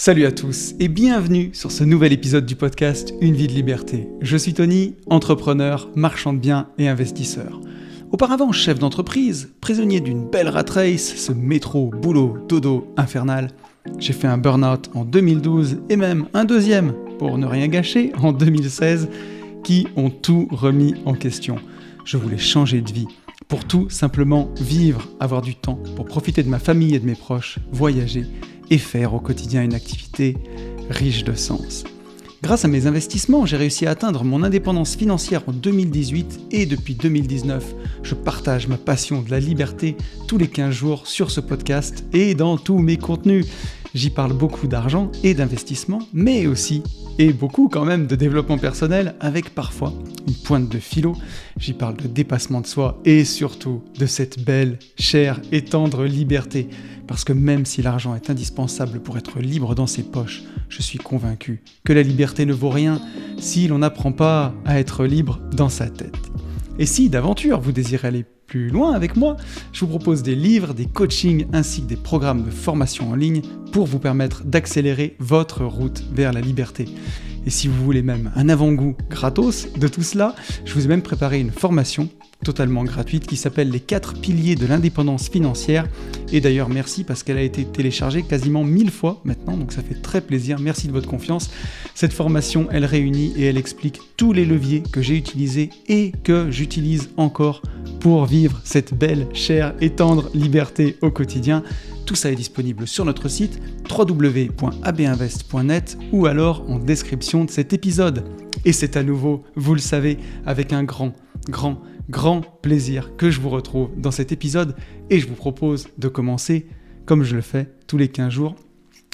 Salut à tous et bienvenue sur ce nouvel épisode du podcast Une vie de liberté. Je suis Tony, entrepreneur, marchand de biens et investisseur. Auparavant chef d'entreprise, prisonnier d'une belle rat race, ce métro, boulot, dodo infernal, j'ai fait un burn-out en 2012 et même un deuxième, pour ne rien gâcher, en 2016, qui ont tout remis en question. Je voulais changer de vie, pour tout simplement vivre, avoir du temps, pour profiter de ma famille et de mes proches, voyager et faire au quotidien une activité riche de sens. Grâce à mes investissements, j'ai réussi à atteindre mon indépendance financière en 2018 et depuis 2019, je partage ma passion de la liberté tous les 15 jours sur ce podcast et dans tous mes contenus. J'y parle beaucoup d'argent et d'investissement, mais aussi, et beaucoup quand même, de développement personnel avec parfois une pointe de philo. J'y parle de dépassement de soi et surtout de cette belle, chère et tendre liberté. Parce que même si l'argent est indispensable pour être libre dans ses poches, je suis convaincu que la liberté ne vaut rien si l'on n'apprend pas à être libre dans sa tête. Et si d'aventure vous désirez aller plus loin avec moi, je vous propose des livres, des coachings ainsi que des programmes de formation en ligne pour vous permettre d'accélérer votre route vers la liberté. Et si vous voulez même un avant-goût gratos de tout cela, je vous ai même préparé une formation totalement gratuite qui s'appelle les 4 piliers de l'indépendance financière. Et d'ailleurs, merci parce qu'elle a été téléchargée quasiment 1000 fois maintenant, donc ça fait très plaisir. Merci de votre confiance. Cette formation, elle réunit et elle explique tous les leviers que j'ai utilisés et que j'utilise encore pour vivre cette belle, chère et tendre liberté au quotidien. Tout ça est disponible sur notre site www.abinvest.net ou alors en description de cet épisode. Et c'est à nouveau, vous le savez, avec un grand plaisir que je vous retrouve dans cet épisode et je vous propose de commencer, comme je le fais tous les 15 jours,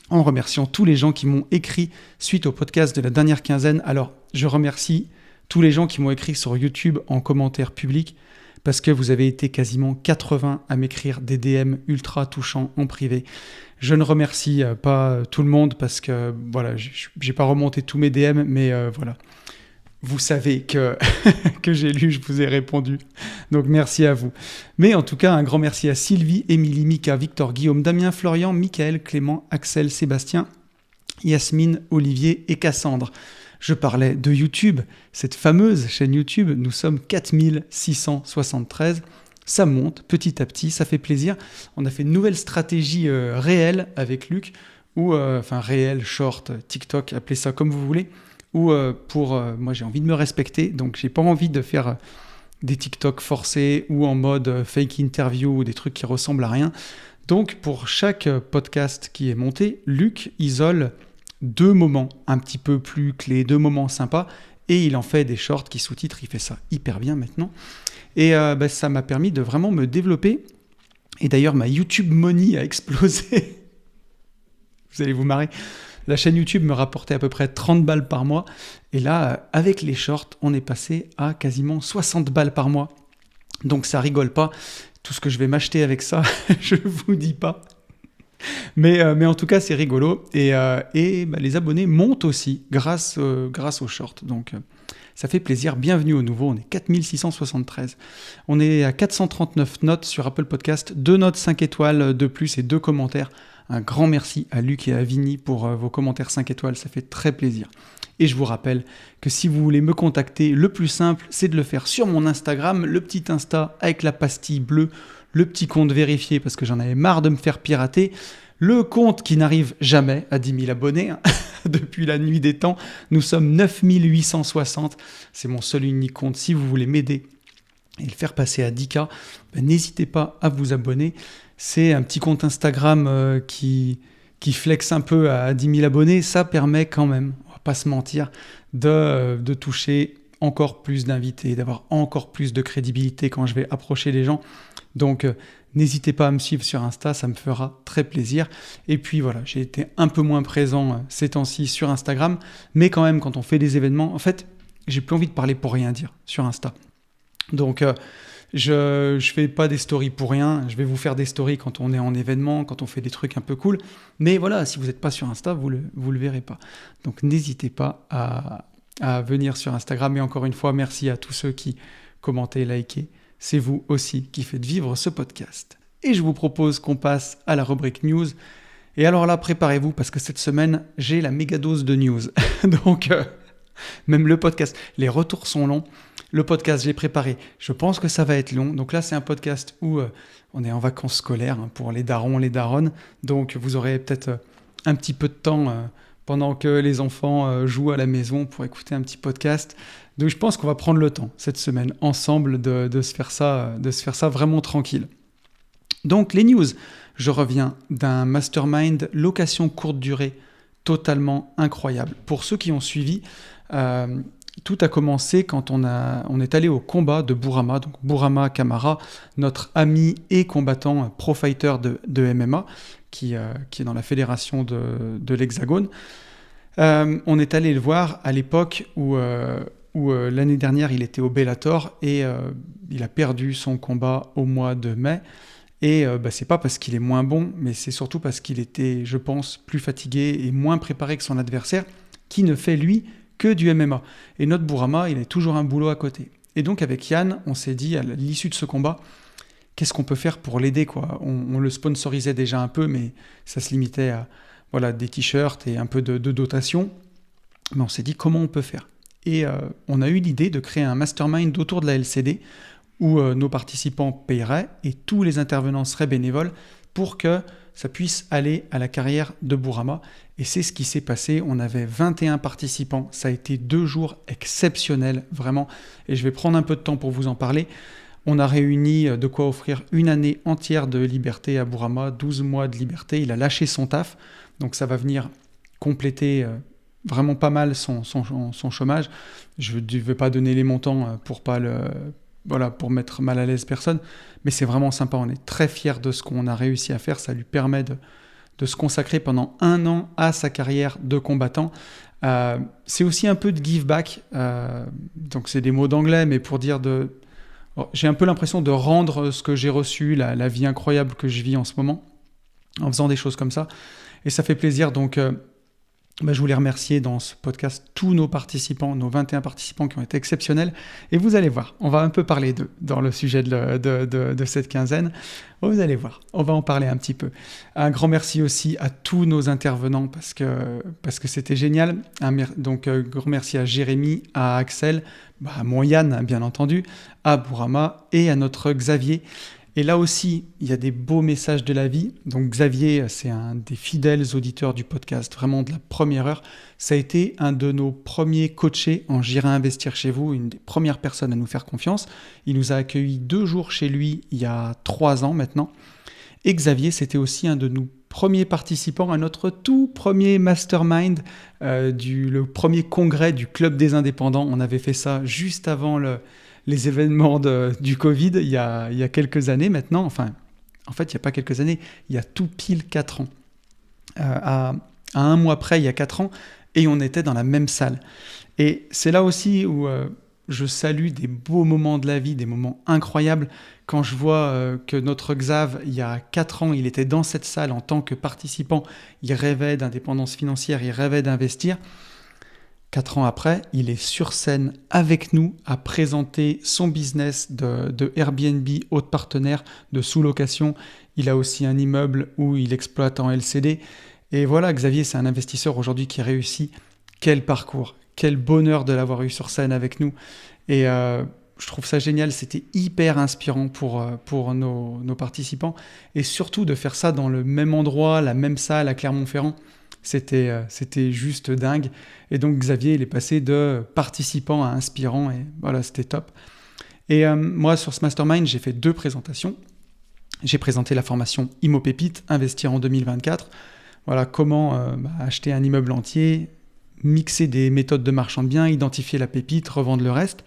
en remerciant tous les gens qui m'ont écrit suite au podcast de la dernière quinzaine. Alors, je remercie tous les gens qui m'ont écrit sur YouTube en commentaire public parce que vous avez été quasiment 80 à m'écrire des DM ultra touchants en privé. Je ne remercie pas tout le monde parce que voilà, j'ai pas remonté tous mes DM, mais voilà. Vous savez que j'ai lu, je vous ai répondu. Donc merci à vous. Mais en tout cas, un grand merci à Sylvie, Émilie, Mika, Victor, Guillaume, Damien, Florian, Michael, Clément, Axel, Sébastien, Yasmine, Olivier et Cassandre. Je parlais de YouTube, cette fameuse chaîne YouTube. Nous sommes 4673. Ça monte petit à petit, ça fait plaisir. On a fait une nouvelle stratégie réelle avec Luc, réelle, short, TikTok, appelez ça comme vous voulez. Moi j'ai envie de me respecter, donc j'ai pas envie de faire des TikTok forcés ou en mode fake interview ou des trucs qui ressemblent à rien. Donc pour chaque podcast qui est monté, Luc isole 2 moments un petit peu plus clés, 2 moments sympas, et il en fait des shorts qui sous-titrent, il fait ça hyper bien maintenant. Et ça m'a permis de vraiment me développer, et d'ailleurs ma YouTube Money a explosé. Vous allez vous marrer. La chaîne YouTube me rapportait à peu près 30 balles par mois. Et là, avec les shorts, on est passé à quasiment 60 balles par mois. Donc ça rigole pas. Tout ce que je vais m'acheter avec ça, je vous dis pas. Mais en tout cas, c'est rigolo. Et les abonnés montent aussi grâce aux shorts. Donc ça fait plaisir. Bienvenue au nouveau. On est 4673. On est à 439 notes sur Apple Podcast. 2 notes 5 étoiles de plus et 2 commentaires. Un grand merci à Luc et à Vinny pour vos commentaires 5 étoiles, ça fait très plaisir. Et je vous rappelle que si vous voulez me contacter, le plus simple, c'est de le faire sur mon Instagram, le petit Insta avec la pastille bleue, le petit compte vérifié parce que j'en avais marre de me faire pirater, le compte qui n'arrive jamais à 10 000 abonnés, depuis la nuit des temps, nous sommes 9860, c'est mon seul unique compte. Si vous voulez m'aider et le faire passer à 10K, n'hésitez pas à vous abonner. C'est un petit compte Instagram qui flex un peu à 10 000 abonnés. Ça permet quand même, on va pas se mentir, de toucher encore plus d'invités, d'avoir encore plus de crédibilité quand je vais approcher les gens. Donc, n'hésitez pas à me suivre sur Insta, ça me fera très plaisir. Et puis voilà, j'ai été un peu moins présent ces temps-ci sur Instagram, mais quand même, quand on fait des événements, en fait, j'ai plus envie de parler pour rien dire sur Insta. Donc, je fais pas des stories pour rien, je vais vous faire des stories quand on est en événement, quand on fait des trucs un peu cool, mais voilà, si vous n'êtes pas sur Insta, vous le verrez pas. Donc n'hésitez pas à venir sur Instagram, et encore une fois, merci à tous ceux qui commentent et likez, c'est vous aussi qui faites vivre ce podcast. Et je vous propose qu'on passe à la rubrique news, Et alors là, préparez-vous parce que cette semaine, j'ai la méga dose de news. Donc, même le podcast, les retours sont longs. Le podcast, j'ai préparé. Je pense que ça va être long. Donc là, c'est un podcast où on est en vacances scolaires pour les darons, les daronnes. Donc, vous aurez peut-être un petit peu de temps pendant que les enfants jouent à la maison pour écouter un petit podcast. Donc, je pense qu'on va prendre le temps cette semaine ensemble de se faire ça vraiment tranquille. Donc, les news. Je reviens d'un mastermind location courte durée totalement incroyable. Pour ceux qui ont suivi, tout a commencé quand on est allé au combat de Bourama, donc Bourama Kamara, notre ami et combattant pro-fighter de MMA, qui est dans la fédération de l'Hexagone. On est allé le voir à l'époque où l'année dernière, il était au Bellator et il a perdu son combat au mois de mai. Et c'est pas parce qu'il est moins bon, mais c'est surtout parce qu'il était, je pense, plus fatigué et moins préparé que son adversaire, qui ne fait, lui, que du MMA. Et notre Bourama, il a toujours un boulot à côté. Et donc, avec Yann, on s'est dit, à l'issue de ce combat, qu'est-ce qu'on peut faire pour l'aider, quoi. On le sponsorisait déjà un peu, mais ça se limitait à des t-shirts et un peu de dotation. Mais on s'est dit, comment on peut faire ? Et on a eu l'idée de créer un mastermind autour de la LCD, où nos participants paieraient et tous les intervenants seraient bénévoles pour que ça puisse aller à la carrière de Bourama. Et c'est ce qui s'est passé. On avait 21 participants. Ça a été 2 jours exceptionnels, vraiment. Et je vais prendre un peu de temps pour vous en parler. On a réuni de quoi offrir une année entière de liberté à Bourama, 12 mois de liberté. Il a lâché son taf. Donc ça va venir compléter vraiment pas mal son chômage. Je ne vais pas donner les montants pour mettre mal à l'aise personne, mais c'est vraiment sympa, on est très fiers de ce qu'on a réussi à faire, ça lui permet de se consacrer pendant 1 an à sa carrière de combattant. C'est aussi un peu de give back, donc c'est des mots d'anglais, mais pour dire j'ai un peu l'impression de rendre ce que j'ai reçu, la vie incroyable que je vis en ce moment, en faisant des choses comme ça, et ça fait plaisir, donc je voulais remercier dans ce podcast tous nos participants, nos 21 participants qui ont été exceptionnels. Et vous allez voir, on va un peu parler d'eux dans le sujet de cette quinzaine. Vous allez voir, on va en parler un petit peu. Un grand merci aussi à tous nos intervenants parce que c'était génial. Donc, grand merci à Jérémy, à Axel, à mon Yann, bien entendu, à Bourama et à notre Xavier. Et là aussi, il y a des beaux messages de la vie. Donc Xavier, c'est un des fidèles auditeurs du podcast, vraiment de la première heure. Ça a été un de nos premiers coachés en J'irai investir chez vous, une des premières personnes à nous faire confiance. Il nous a accueillis 2 jours chez lui il y a 3 ans maintenant. Et Xavier, c'était aussi un de nos premiers participants à notre tout premier mastermind, le premier congrès du Club des Indépendants. On avait fait ça juste avant les événements du Covid, il y a quelques années maintenant, enfin, en fait, il n'y a pas quelques années, il y a tout pile 4 ans. À 1 mois près, il y a 4 ans, et on était dans la même salle. Et c'est là aussi où je salue des beaux moments de la vie, des moments incroyables, quand je vois que notre Xav, il y a 4 ans, il était dans cette salle en tant que participant, il rêvait d'indépendance financière, il rêvait d'investir. 4 ans après, il est sur scène avec nous à présenter son business de Airbnb, hôte partenaire, de sous-location. Il a aussi un immeuble où il exploite en LCD. Et voilà, Xavier, c'est un investisseur aujourd'hui qui réussit. Quel parcours, quel bonheur de l'avoir eu sur scène avec nous. Et je trouve ça génial, c'était hyper inspirant pour nos participants. Et surtout de faire ça dans le même endroit, la même salle à Clermont-Ferrand. C'était juste dingue. Et donc Xavier, il est passé de participant à inspirant et voilà, c'était top. Et moi, sur ce mastermind, j'ai fait 2 présentations. J'ai présenté la formation Immo Pépite, investir en 2024. Voilà, comment acheter un immeuble entier, mixer des méthodes de marchand de biens, identifier la pépite, revendre le reste.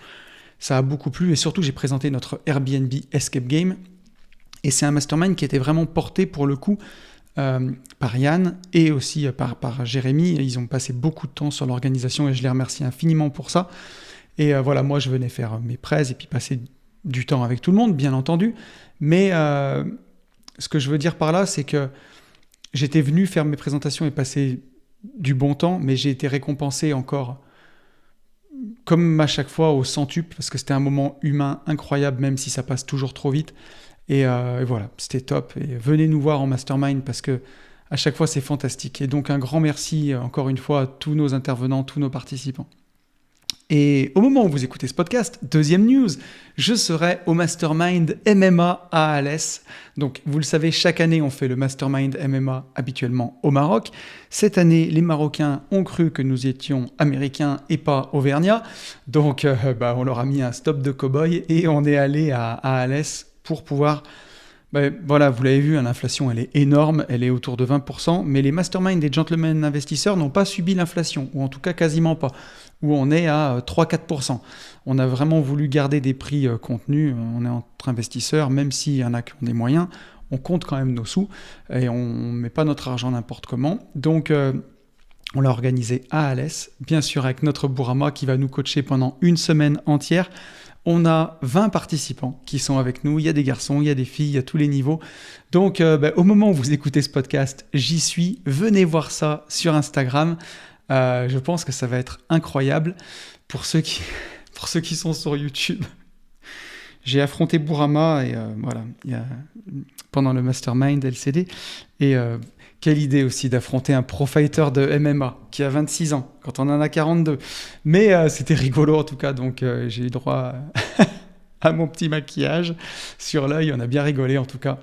Ça a beaucoup plu et surtout, j'ai présenté notre Airbnb Escape Game. Et c'est un mastermind qui était vraiment porté pour le coup par Yann et aussi par Jérémy. Ils ont passé beaucoup de temps sur l'organisation et je les remercie infiniment pour ça. Et voilà, moi je venais faire mes prêts et puis passer du temps avec tout le monde, bien entendu. Mais ce que je veux dire par là, c'est que j'étais venu faire mes présentations et passer du bon temps, mais j'ai été récompensé encore, comme à chaque fois, au centuple, parce que c'était un moment humain incroyable, même si ça passe toujours trop vite. Et voilà, c'était top. Et venez nous voir en mastermind parce que À chaque fois, c'est fantastique. Et donc, un grand merci, encore une fois, à tous nos intervenants, tous nos participants. Et au moment où vous écoutez ce podcast, deuxième news, je serai au Mastermind MMA à Alès. Donc, vous le savez, chaque année, on fait le Mastermind MMA habituellement au Maroc. Cette année, les Marocains ont cru que nous étions américains et pas auvergnats. Donc, on leur a mis un stop de cow-boy et on est allé à Alès pour pouvoir... voilà, vous l'avez vu, l'inflation, elle est énorme, elle est autour de 20%, mais les masterminds des gentlemen investisseurs n'ont pas subi l'inflation, ou en tout cas quasiment pas, où on est à 3-4%. On a vraiment voulu garder des prix contenus, on est entre investisseurs, même s'il y en a qui ont des moyens, on compte quand même nos sous, et on ne met pas notre argent n'importe comment. Donc, on l'a organisé à Alès, bien sûr avec notre Bourama qui va nous coacher pendant une semaine entière. On a 20 participants qui sont avec nous. Il y a des garçons, il y a des filles, il y a tous les niveaux. Donc, au moment où vous écoutez ce podcast, j'y suis. Venez voir ça sur Instagram. Je pense que ça va être incroyable. Pour ceux qui sont sur YouTube, j'ai affronté Bourama et voilà, pendant le Mastermind LCD. Et quelle idée aussi d'affronter un pro fighter de MMA qui a 26 ans, quand on en a 42. Mais c'était rigolo en tout cas, donc j'ai eu droit à mon petit maquillage sur l'œil. On a bien rigolé en tout cas.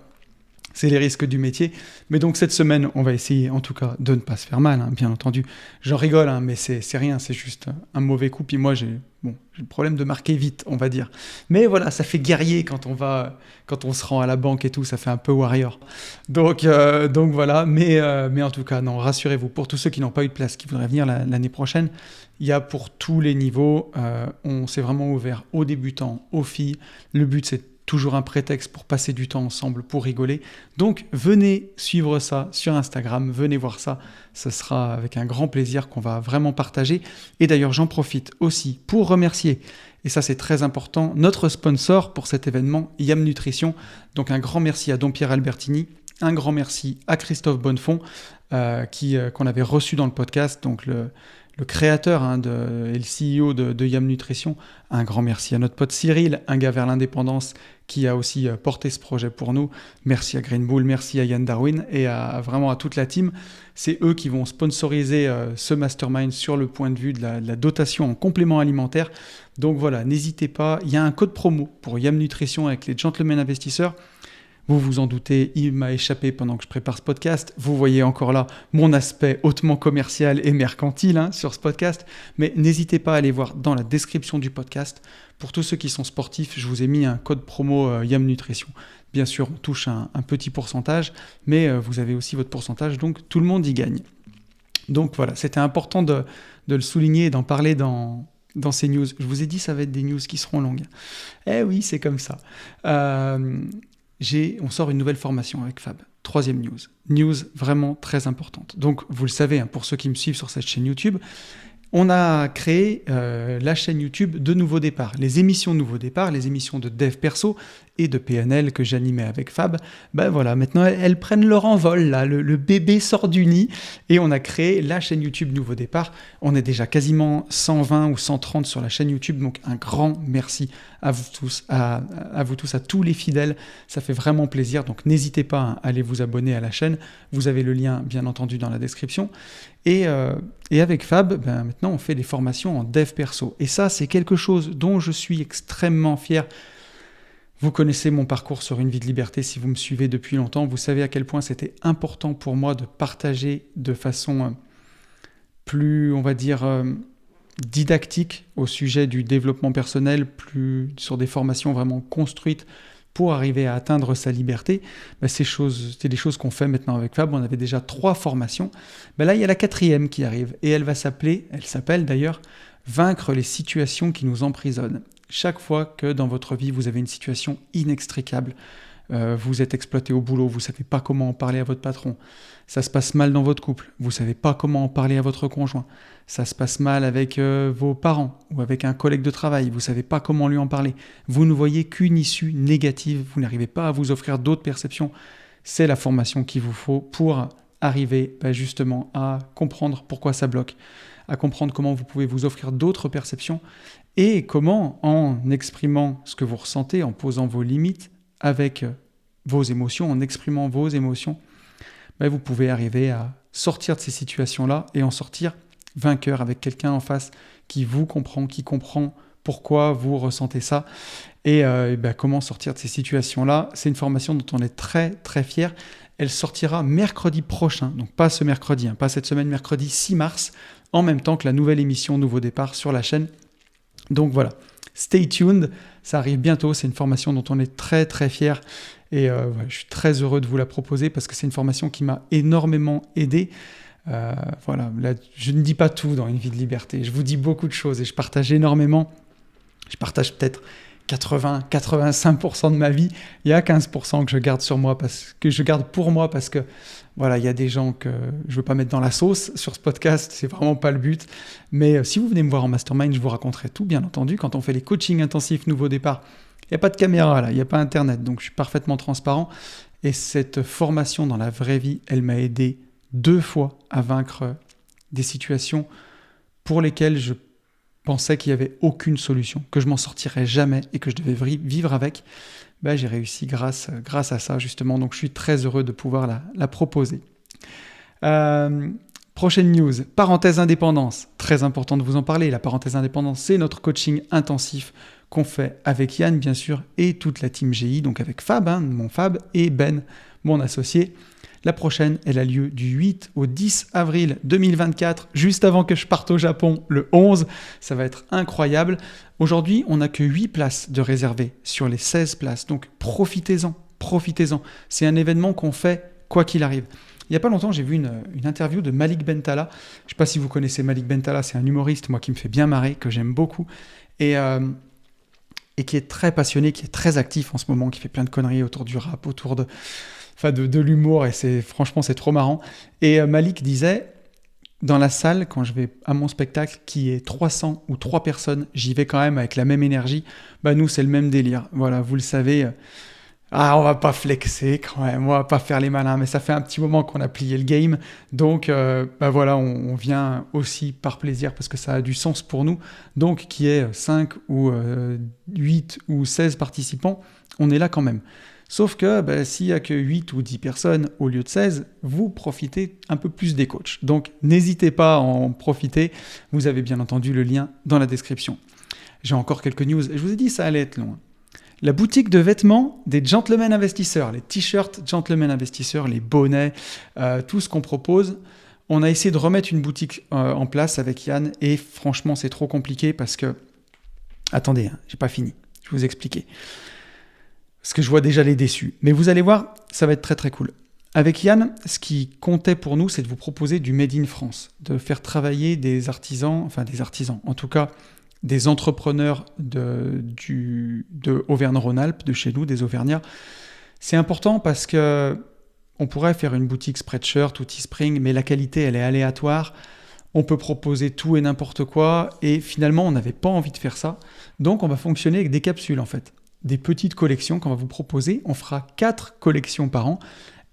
C'est les risques du métier. Mais donc cette semaine, on va essayer en tout cas de ne pas se faire mal, hein, bien entendu. J'en rigole, hein, mais c'est rien, c'est juste un mauvais coup. Puis moi, j'ai le problème de marquer vite, on va dire. Mais voilà, ça fait guerrier quand on se rend à la banque et tout, ça fait un peu warrior. Donc voilà, mais en tout cas, non, rassurez-vous, pour tous ceux qui n'ont pas eu de place, qui voudraient venir l'année prochaine, il y a pour tous les niveaux. On s'est vraiment ouvert aux débutants, aux filles. Le but, c'est toujours un prétexte pour passer du temps ensemble, pour rigoler. Donc, venez suivre ça sur Instagram, venez voir ça. Ce sera avec un grand plaisir qu'on va vraiment partager. Et d'ailleurs, j'en profite aussi pour remercier, et ça c'est très important, notre sponsor pour cet événement, Yam Nutrition. Donc, un grand merci à Don Pierre Albertini, un grand merci à Christophe Bonnefond, qu'on avait reçu dans le podcast, donc le créateur et le CEO de Yam Nutrition. Un grand merci à notre pote Cyril, un gars vers l'indépendance, qui a aussi porté ce projet pour nous. Merci à Green Bull, merci à Yann Darwin et vraiment à toute la team. C'est eux qui vont sponsoriser ce mastermind sur le point de vue de la dotation en complément alimentaire. Donc voilà, n'hésitez pas. Il y a un code promo pour Yam Nutrition avec les gentlemen investisseurs. Vous vous en doutez, il m'a échappé pendant que je prépare ce podcast. Vous voyez encore là mon aspect hautement commercial et mercantile sur ce podcast. Mais n'hésitez pas à aller voir dans la description du podcast. Pour tous ceux qui sont sportifs, je vous ai mis un code promo Yam Nutrition. Bien sûr, on touche un petit pourcentage, mais vous avez aussi votre pourcentage, donc tout le monde y gagne. Donc voilà, c'était important de le souligner et d'en parler dans ces news. Je vous ai dit, ça va être des news qui seront longues. Eh oui, c'est comme ça. On sort une nouvelle formation avec Fab. Troisième news. News vraiment très importante. Donc, vous le savez, pour ceux qui me suivent sur cette chaîne YouTube, on a créé la chaîne YouTube de Nouveau Départ. Les émissions de Nouveau Départ, les émissions de Dev Perso et de PNL que j'animais avec Fab, voilà, maintenant elles prennent leur envol, là, le bébé sort du nid et on a créé la chaîne YouTube Nouveau Départ. On est déjà quasiment 120 ou 130 sur la chaîne YouTube, donc un grand merci à vous tous, à tous les fidèles, ça fait vraiment plaisir, donc n'hésitez pas à aller vous abonner à la chaîne, vous avez le lien bien entendu dans la description. Et avec Fab, maintenant on fait des formations en Dev Perso et ça c'est quelque chose dont je suis extrêmement fier. Vous connaissez mon parcours sur Une vie de liberté, si vous me suivez depuis longtemps, vous savez à quel point c'était important pour moi de partager de façon plus, on va dire, didactique au sujet du développement personnel, plus sur des formations vraiment construites pour arriver à atteindre sa liberté. C'est des choses qu'on fait maintenant avec Fab. On avait déjà 3 formations. Là, il y a la 4e qui arrive et elle s'appelle d'ailleurs « Vaincre les situations qui nous emprisonnent ». Chaque fois que dans votre vie, vous avez une situation inextricable, vous êtes exploité au boulot, vous ne savez pas comment en parler à votre patron, ça se passe mal dans votre couple, vous ne savez pas comment en parler à votre conjoint, ça se passe mal avec vos parents ou avec un collègue de travail, vous ne savez pas comment lui en parler, vous ne voyez qu'une issue négative, vous n'arrivez pas à vous offrir d'autres perceptions, c'est la formation qu'il vous faut pour arriver justement à comprendre pourquoi ça bloque, à comprendre comment vous pouvez vous offrir d'autres perceptions et comment, en exprimant ce que vous ressentez, en posant vos limites avec vos émotions, en exprimant vos émotions, vous pouvez arriver à sortir de ces situations-là et en sortir vainqueur avec quelqu'un en face qui vous comprend, qui comprend pourquoi vous ressentez ça et comment sortir de ces situations-là. C'est une formation dont on est très très fier. Elle sortira mercredi prochain, donc pas ce mercredi, pas cette semaine, mercredi 6 mars, en même temps que la nouvelle émission Nouveau Départ sur la chaîne. Donc voilà, stay tuned, ça arrive bientôt, c'est une formation dont on est très très fier et je suis très heureux de vous la proposer parce que c'est une formation qui m'a énormément aidé. Là, je ne dis pas tout dans Une vie de liberté, je vous dis beaucoup de choses et je partage énormément, je partage peut-être 80-85% de ma vie, il y a 15% que je garde pour moi parce que il y a des gens que je ne veux pas mettre dans la sauce sur ce podcast, c'est vraiment pas le but. Mais si vous venez me voir en mastermind, je vous raconterai tout, bien entendu. Quand on fait les coachings intensifs Nouveau Départ, il n'y a pas de caméra là, il n'y a pas internet, donc je suis parfaitement transparent. Et cette formation dans la vraie vie, elle m'a aidé 2 fois à vaincre des situations pour lesquelles je pensais qu'il n'y avait aucune solution, que je m'en sortirais jamais et que je devais vivre avec. J'ai réussi grâce à ça justement, donc je suis très heureux de pouvoir la proposer. Prochaine news, parenthèse indépendance, très important de vous en parler. La parenthèse indépendance, c'est notre coaching intensif qu'on fait avec Yann bien sûr et toute la team GI, donc avec Fab, mon Fab, et Ben, mon associé. La prochaine, elle a lieu du 8 au 10 avril 2024, juste avant que je parte au Japon le 11. Ça va être incroyable. Aujourd'hui, on n'a que 8 places de réservées sur les 16 places. Donc profitez-en. C'est un événement qu'on fait quoi qu'il arrive. Il n'y a pas longtemps, j'ai vu une interview de Malik Bentala. Je ne sais pas si vous connaissez Malik Bentala, c'est un humoriste, moi, qui me fait bien marrer, que j'aime beaucoup. Et qui est très passionné, qui est très actif en ce moment, qui fait plein de conneries autour du rap, autour de l'humour, et franchement c'est trop marrant. Et Malik disait, dans la salle, quand je vais à mon spectacle, qui est 300 ou 3 personnes, j'y vais quand même avec la même énergie. Nous, c'est le même délire. Voilà, vous le savez. On va pas flexer quand même, on va pas faire les malins, mais ça fait un petit moment qu'on a plié le game. Donc, on vient aussi par plaisir parce que ça a du sens pour nous. Donc, qu'il y ait 5 ou 8 ou 16 participants, on est là quand même. Sauf que s'il n'y a que 8 ou 10 personnes au lieu de 16, vous profitez un peu plus des coachs. Donc n'hésitez pas à en profiter. Vous avez bien entendu le lien dans la description. J'ai encore quelques news. Je vous ai dit ça allait être long. La boutique de vêtements des gentlemen investisseurs, les t-shirts gentlemen investisseurs, les bonnets, tout ce qu'on propose. On a essayé de remettre une boutique en place avec Yann et franchement c'est trop compliqué parce que... Attendez, j'ai pas fini. Je vais vous expliquer. Parce que je vois déjà les déçus. Mais vous allez voir, ça va être très très cool. Avec Yann, ce qui comptait pour nous, c'est de vous proposer du Made in France, de faire travailler des artisans, en tout cas des entrepreneurs de Auvergne-Rhône-Alpes, de chez nous, des Auvergnats. C'est important parce que on pourrait faire une boutique Spreadshirt ou Teespring, mais la qualité, elle est aléatoire. On peut proposer tout et n'importe quoi, et finalement, on n'avait pas envie de faire ça. Donc, on va fonctionner avec des capsules, en fait. Des petites collections qu'on va vous proposer. On fera 4 collections par an.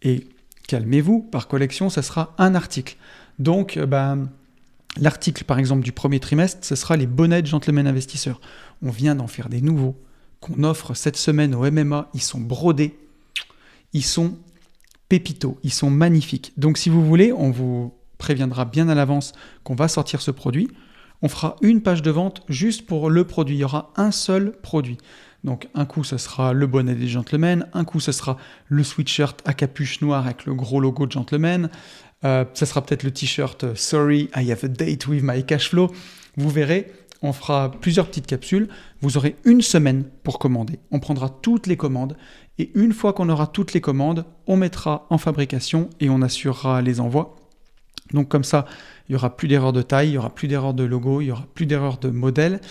Et calmez-vous, par collection, ça sera un article. Donc, l'article, par exemple, du premier trimestre, ce sera les bonnets de gentlemen investisseurs. On vient d'en faire des nouveaux qu'on offre cette semaine au MMA. Ils sont brodés. Ils sont pépitos. Ils sont magnifiques. Donc, si vous voulez, on vous préviendra bien à l'avance qu'on va sortir ce produit. On fera une page de vente juste pour le produit. Il y aura un seul produit. Donc un coup, ce sera le bonnet des gentlemen, un coup, ce sera le sweatshirt à capuche noire avec le gros logo de gentleman, ça sera peut-être le t-shirt « Sorry, I have a date with my cash flow ». Vous verrez, on fera plusieurs petites capsules. Vous aurez une semaine pour commander. On prendra toutes les commandes et une fois qu'on aura toutes les commandes, on mettra en fabrication et on assurera les envois. Donc comme ça, il n'y aura plus d'erreurs de taille, il n'y aura plus d'erreurs de logo, il n'y aura plus d'erreurs de modèle.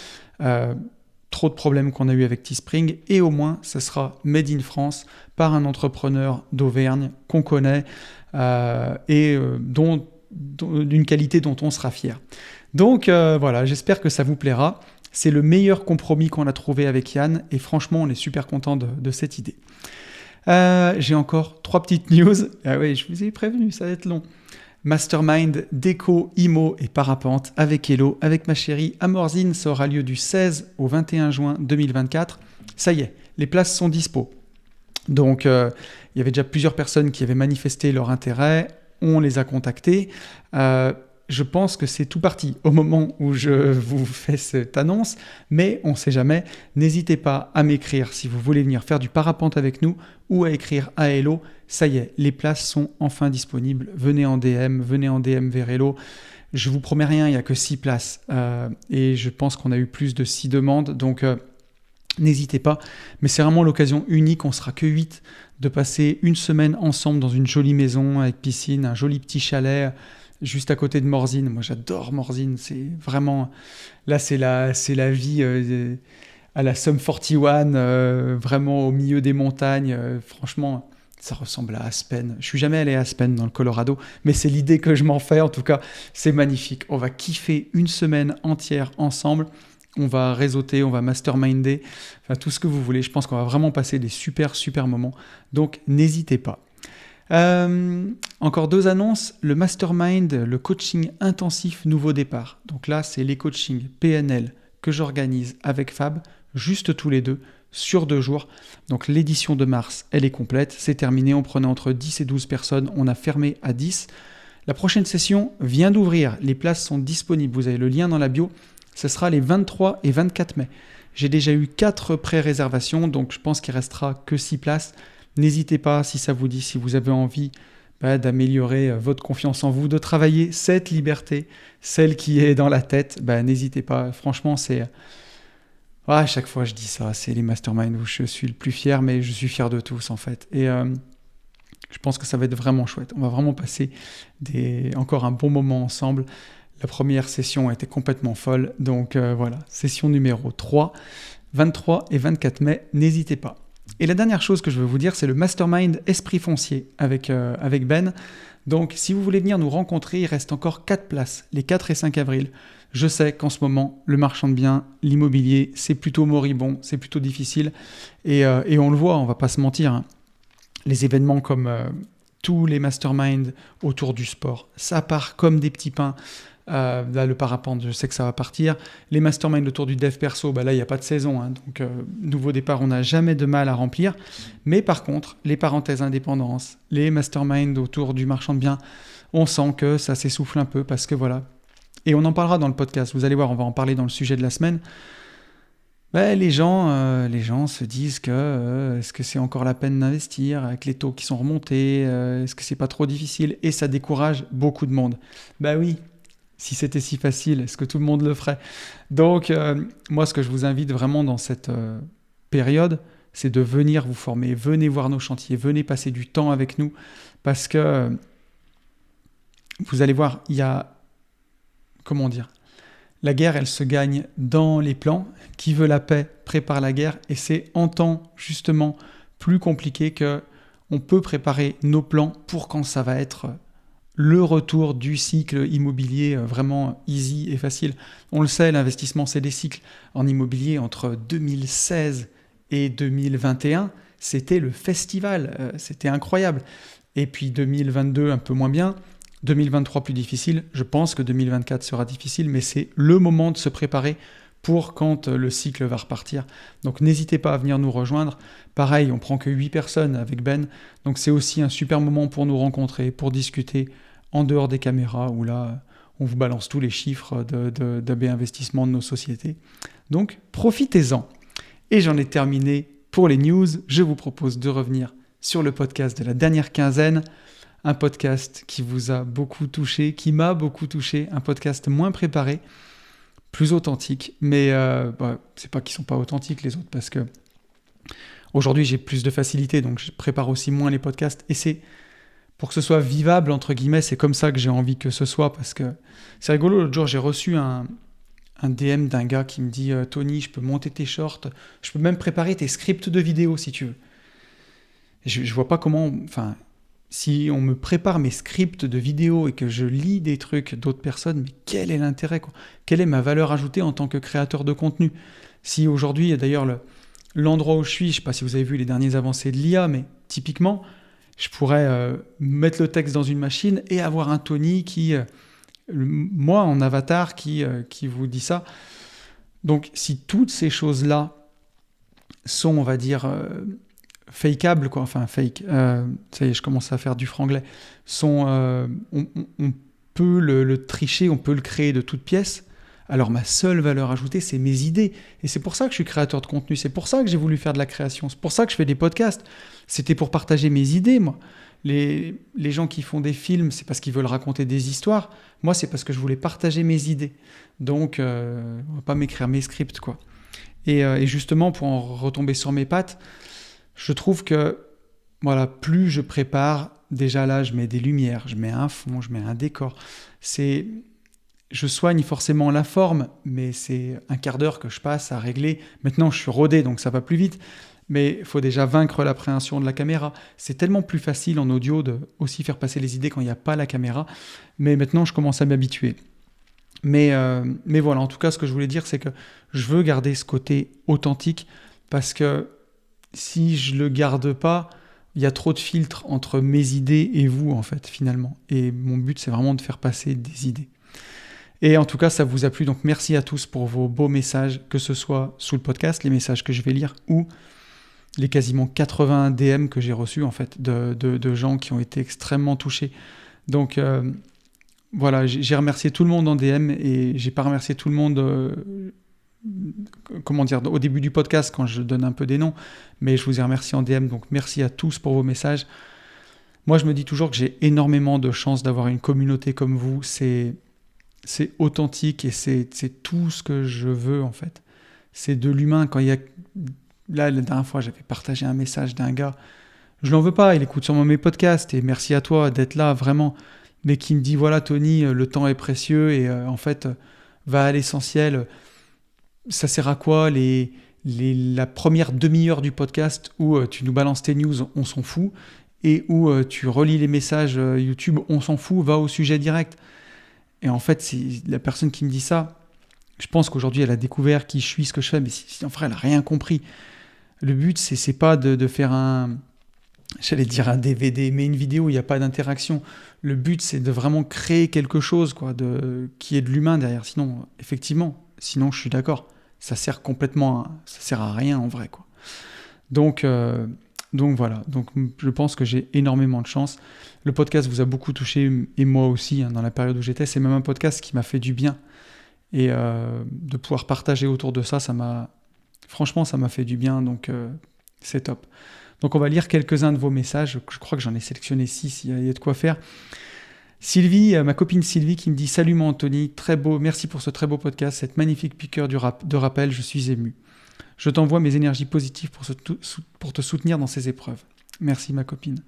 Trop de problèmes qu'on a eu avec Teespring, et au moins, ça sera made in France par un entrepreneur d'Auvergne qu'on connaît d'une qualité dont on sera fier. Donc voilà, j'espère que ça vous plaira. C'est le meilleur compromis qu'on a trouvé avec Yann, et franchement, on est super content de cette idée. J'ai encore 3 petites news. Ah oui, je vous ai prévenu, ça va être long. Mastermind, déco, IMO et parapente avec Hello, avec ma chérie Amorzine, ça aura lieu du 16 au 21 juin 2024. Ça y est, les places sont dispo. Donc, il y avait déjà plusieurs personnes qui avaient manifesté leur intérêt. On les a contactés. Je pense que c'est tout parti au moment où je vous fais cette annonce, mais on ne sait jamais. N'hésitez pas à m'écrire si vous voulez venir faire du parapente avec nous ou à écrire à Hello. Ça y est, les places sont enfin disponibles. Venez en DM vers Hello. Je vous promets rien, il n'y a que 6 places. Et je pense qu'on a eu plus de 6 demandes. Donc, n'hésitez pas. Mais c'est vraiment l'occasion unique, on ne sera que 8, de passer une semaine ensemble dans une jolie maison avec piscine, un joli petit chalet juste à côté de Morzine. Moi, j'adore Morzine. C'est vraiment... Là, c'est la vie à la Sum 41, vraiment au milieu des montagnes. Franchement, ça ressemble à Aspen. Je suis jamais allé à Aspen dans le Colorado, mais c'est l'idée que je m'en fais. En tout cas, c'est magnifique. On va kiffer une semaine entière ensemble. On va réseauter, on va masterminder, enfin tout ce que vous voulez. Je pense qu'on va vraiment passer des super moments. Donc, n'hésitez pas. Encore 2 annonces, le mastermind, le coaching intensif nouveau départ. Donc là, c'est les coachings PNL que j'organise avec Fab, juste tous les deux, sur 2 jours. Donc l'édition de mars, elle est complète, c'est terminé, on prenait entre 10 et 12 personnes, on a fermé à 10. La prochaine session vient d'ouvrir, les places sont disponibles, vous avez le lien dans la bio, ce sera les 23 et 24 mai. J'ai déjà eu 4 pré-réservations, donc je pense qu'il restera que 6 places. N'hésitez pas, si ça vous dit, si vous avez envie d'améliorer votre confiance en vous, de travailler cette liberté, celle qui est dans la tête, n'hésitez pas. Franchement, c'est... à chaque fois je dis ça, c'est les masterminds où je suis le plus fier, mais je suis fier de tous en fait. Et je pense que ça va être vraiment chouette. On va vraiment passer encore un bon moment ensemble. La première session a été complètement folle. Donc voilà, session numéro 3, 23 et 24 mai, n'hésitez pas. Et la dernière chose que je veux vous dire, c'est le mastermind Esprit Foncier avec Ben. Donc si vous voulez venir nous rencontrer, il reste encore 4 places, les 4 et 5 avril. Je sais qu'en ce moment, le marchand de biens, l'immobilier, c'est plutôt moribond, c'est plutôt difficile. Et on le voit, on va pas se mentir, hein. Les événements comme tous les masterminds autour du sport, ça part comme des petits pains. Là, le parapente, je sais que ça va partir. Les masterminds autour du dev perso, là, il n'y a pas de saison. Hein, donc, nouveau départ, on n'a jamais de mal à remplir. Mais par contre, les parenthèses indépendance, les masterminds autour du marchand de biens, on sent que ça s'essouffle un peu parce que voilà. Et on en parlera dans le podcast. Vous allez voir, on va en parler dans le sujet de la semaine. Les gens se disent que est-ce que c'est encore la peine d'investir avec les taux qui sont remontés, est-ce que c'est pas trop difficile, et ça décourage beaucoup de monde. Oui, si c'était si facile, est-ce que tout le monde le ferait? Donc moi, ce que je vous invite vraiment dans cette période, c'est de venir vous former, venez voir nos chantiers, venez passer du temps avec nous, parce que vous allez voir, il y a, comment dire, la guerre, elle se gagne dans les plans. Qui veut la paix prépare la guerre. Et c'est en temps, justement, plus compliqué qu'on peut préparer nos plans pour quand ça va être le retour du cycle immobilier vraiment easy et facile. On le sait, l'investissement, c'est des cycles. En immobilier, entre 2016 et 2021, c'était le festival. C'était incroyable. Et puis 2022, un peu moins bien. 2023 plus difficile, je pense que 2024 sera difficile, mais c'est le moment de se préparer pour quand le cycle va repartir. Donc n'hésitez pas à venir nous rejoindre. Pareil, on prend que 8 personnes avec Ben, donc c'est aussi un super moment pour nous rencontrer, pour discuter en dehors des caméras, où là, on vous balance tous les chiffres d'AB Investissement de nos sociétés. Donc profitez-en. Et j'en ai terminé pour les news. Je vous propose de revenir sur le podcast de la dernière quinzaine. Un podcast qui vous a beaucoup touché, qui m'a beaucoup touché, un podcast moins préparé, plus authentique, mais c'est pas qu'ils sont pas authentiques les autres, parce que aujourd'hui j'ai plus de facilité, donc je prépare aussi moins les podcasts, et c'est pour que ce soit vivable, entre guillemets, c'est comme ça que j'ai envie que ce soit, parce que c'est rigolo, l'autre jour j'ai reçu un DM d'un gars qui me dit « Tony, je peux monter tes shorts, je peux même préparer tes scripts de vidéo si tu veux. » Je vois pas comment... Si on me prépare mes scripts de vidéos et que je lis des trucs d'autres personnes, mais quel est l'intérêt, quoi? Quelle est ma valeur ajoutée en tant que créateur de contenu? Si aujourd'hui, d'ailleurs, l'endroit où je suis, je ne sais pas si vous avez vu les dernières avancées de l'IA, mais typiquement, je pourrais mettre le texte dans une machine et avoir un Tony qui, moi en avatar, qui vous dit ça. Donc si toutes ces choses-là sont, on va dire... fakeables, quoi, enfin fake, ça y est, je commence à faire du franglais, on peut le tricher, on peut le créer de toutes pièces. Alors ma seule valeur ajoutée, c'est mes idées. Et c'est pour ça que je suis créateur de contenu, c'est pour ça que j'ai voulu faire de la création, c'est pour ça que je fais des podcasts. C'était pour partager mes idées, moi. Les gens qui font des films, c'est parce qu'ils veulent raconter des histoires. Moi, c'est parce que je voulais partager mes idées. Donc, on va pas m'écrire mes scripts, quoi. Et justement, pour en retomber sur mes pattes, je trouve que, voilà, plus je prépare, déjà là, je mets des lumières, je mets un fond, je mets un décor. Je soigne forcément la forme, mais c'est un quart d'heure que je passe à régler. Maintenant, je suis rodé, donc ça va plus vite. Mais il faut déjà vaincre l'appréhension de la caméra. C'est tellement plus facile en audio de aussi faire passer les idées quand il n'y a pas la caméra. Mais maintenant, je commence à m'habituer. Mais voilà, en tout cas, ce que je voulais dire, c'est que je veux garder ce côté authentique parce que si je le garde pas, il y a trop de filtres entre mes idées et vous, en fait, finalement. Et mon but, c'est vraiment de faire passer des idées. Et en tout cas, ça vous a plu. Donc, merci à tous pour vos beaux messages, que ce soit sous le podcast, les messages que je vais lire, ou les quasiment 80 DM que j'ai reçus, en fait, de gens qui ont été extrêmement touchés. Donc, voilà, j'ai remercié tout le monde en DM et j'ai pas remercié tout le monde, au début du podcast quand je donne un peu des noms, mais je vous ai remercié en DM. Donc, merci à tous pour vos messages. Moi, je me dis toujours que j'ai énormément de chance d'avoir une communauté comme vous. C'est authentique et c'est tout ce que je veux, en fait. C'est de l'humain. Quand il y a... Là, la dernière fois, j'avais partagé un message d'un gars. Je l'en veux pas, il écoute sûrement mes podcasts et merci à toi d'être là, vraiment. Mais qui me dit, voilà, Tony, le temps est précieux et en fait, va à l'essentiel. Ça sert à quoi la première demi-heure du podcast où tu nous balances tes news, on s'en fout, et où tu relis les messages YouTube, on s'en fout, va au sujet direct. Et en fait, c'est la personne qui me dit ça, je pense qu'aujourd'hui, elle a découvert qui je suis, ce que je fais, mais en vrai, elle n'a rien compris. Le but, c'est pas de faire j'allais dire un DVD, mais une vidéo où il n'y a pas d'interaction. Le but, c'est de vraiment créer quelque chose, quoi, qui est de l'humain derrière. Sinon, effectivement, je suis d'accord, ça sert à rien en vrai, quoi. Donc voilà, donc je pense que j'ai énormément de chance. Le podcast vous a beaucoup touché, et moi aussi, dans la période où j'étais. C'est même un podcast qui m'a fait du bien. Et de pouvoir partager autour de ça, franchement, ça m'a fait du bien, donc c'est top. Donc on va lire quelques-uns de vos messages. Je crois que j'en ai sélectionné 6, il y a de quoi faire. Sylvie, ma copine Sylvie, qui me dit « Salut mon Anthony, très beau, merci pour ce très beau podcast, cette magnifique piqûre de rappel, je suis ému. Je t'envoie mes énergies positives pour te soutenir dans ces épreuves. Merci ma copine.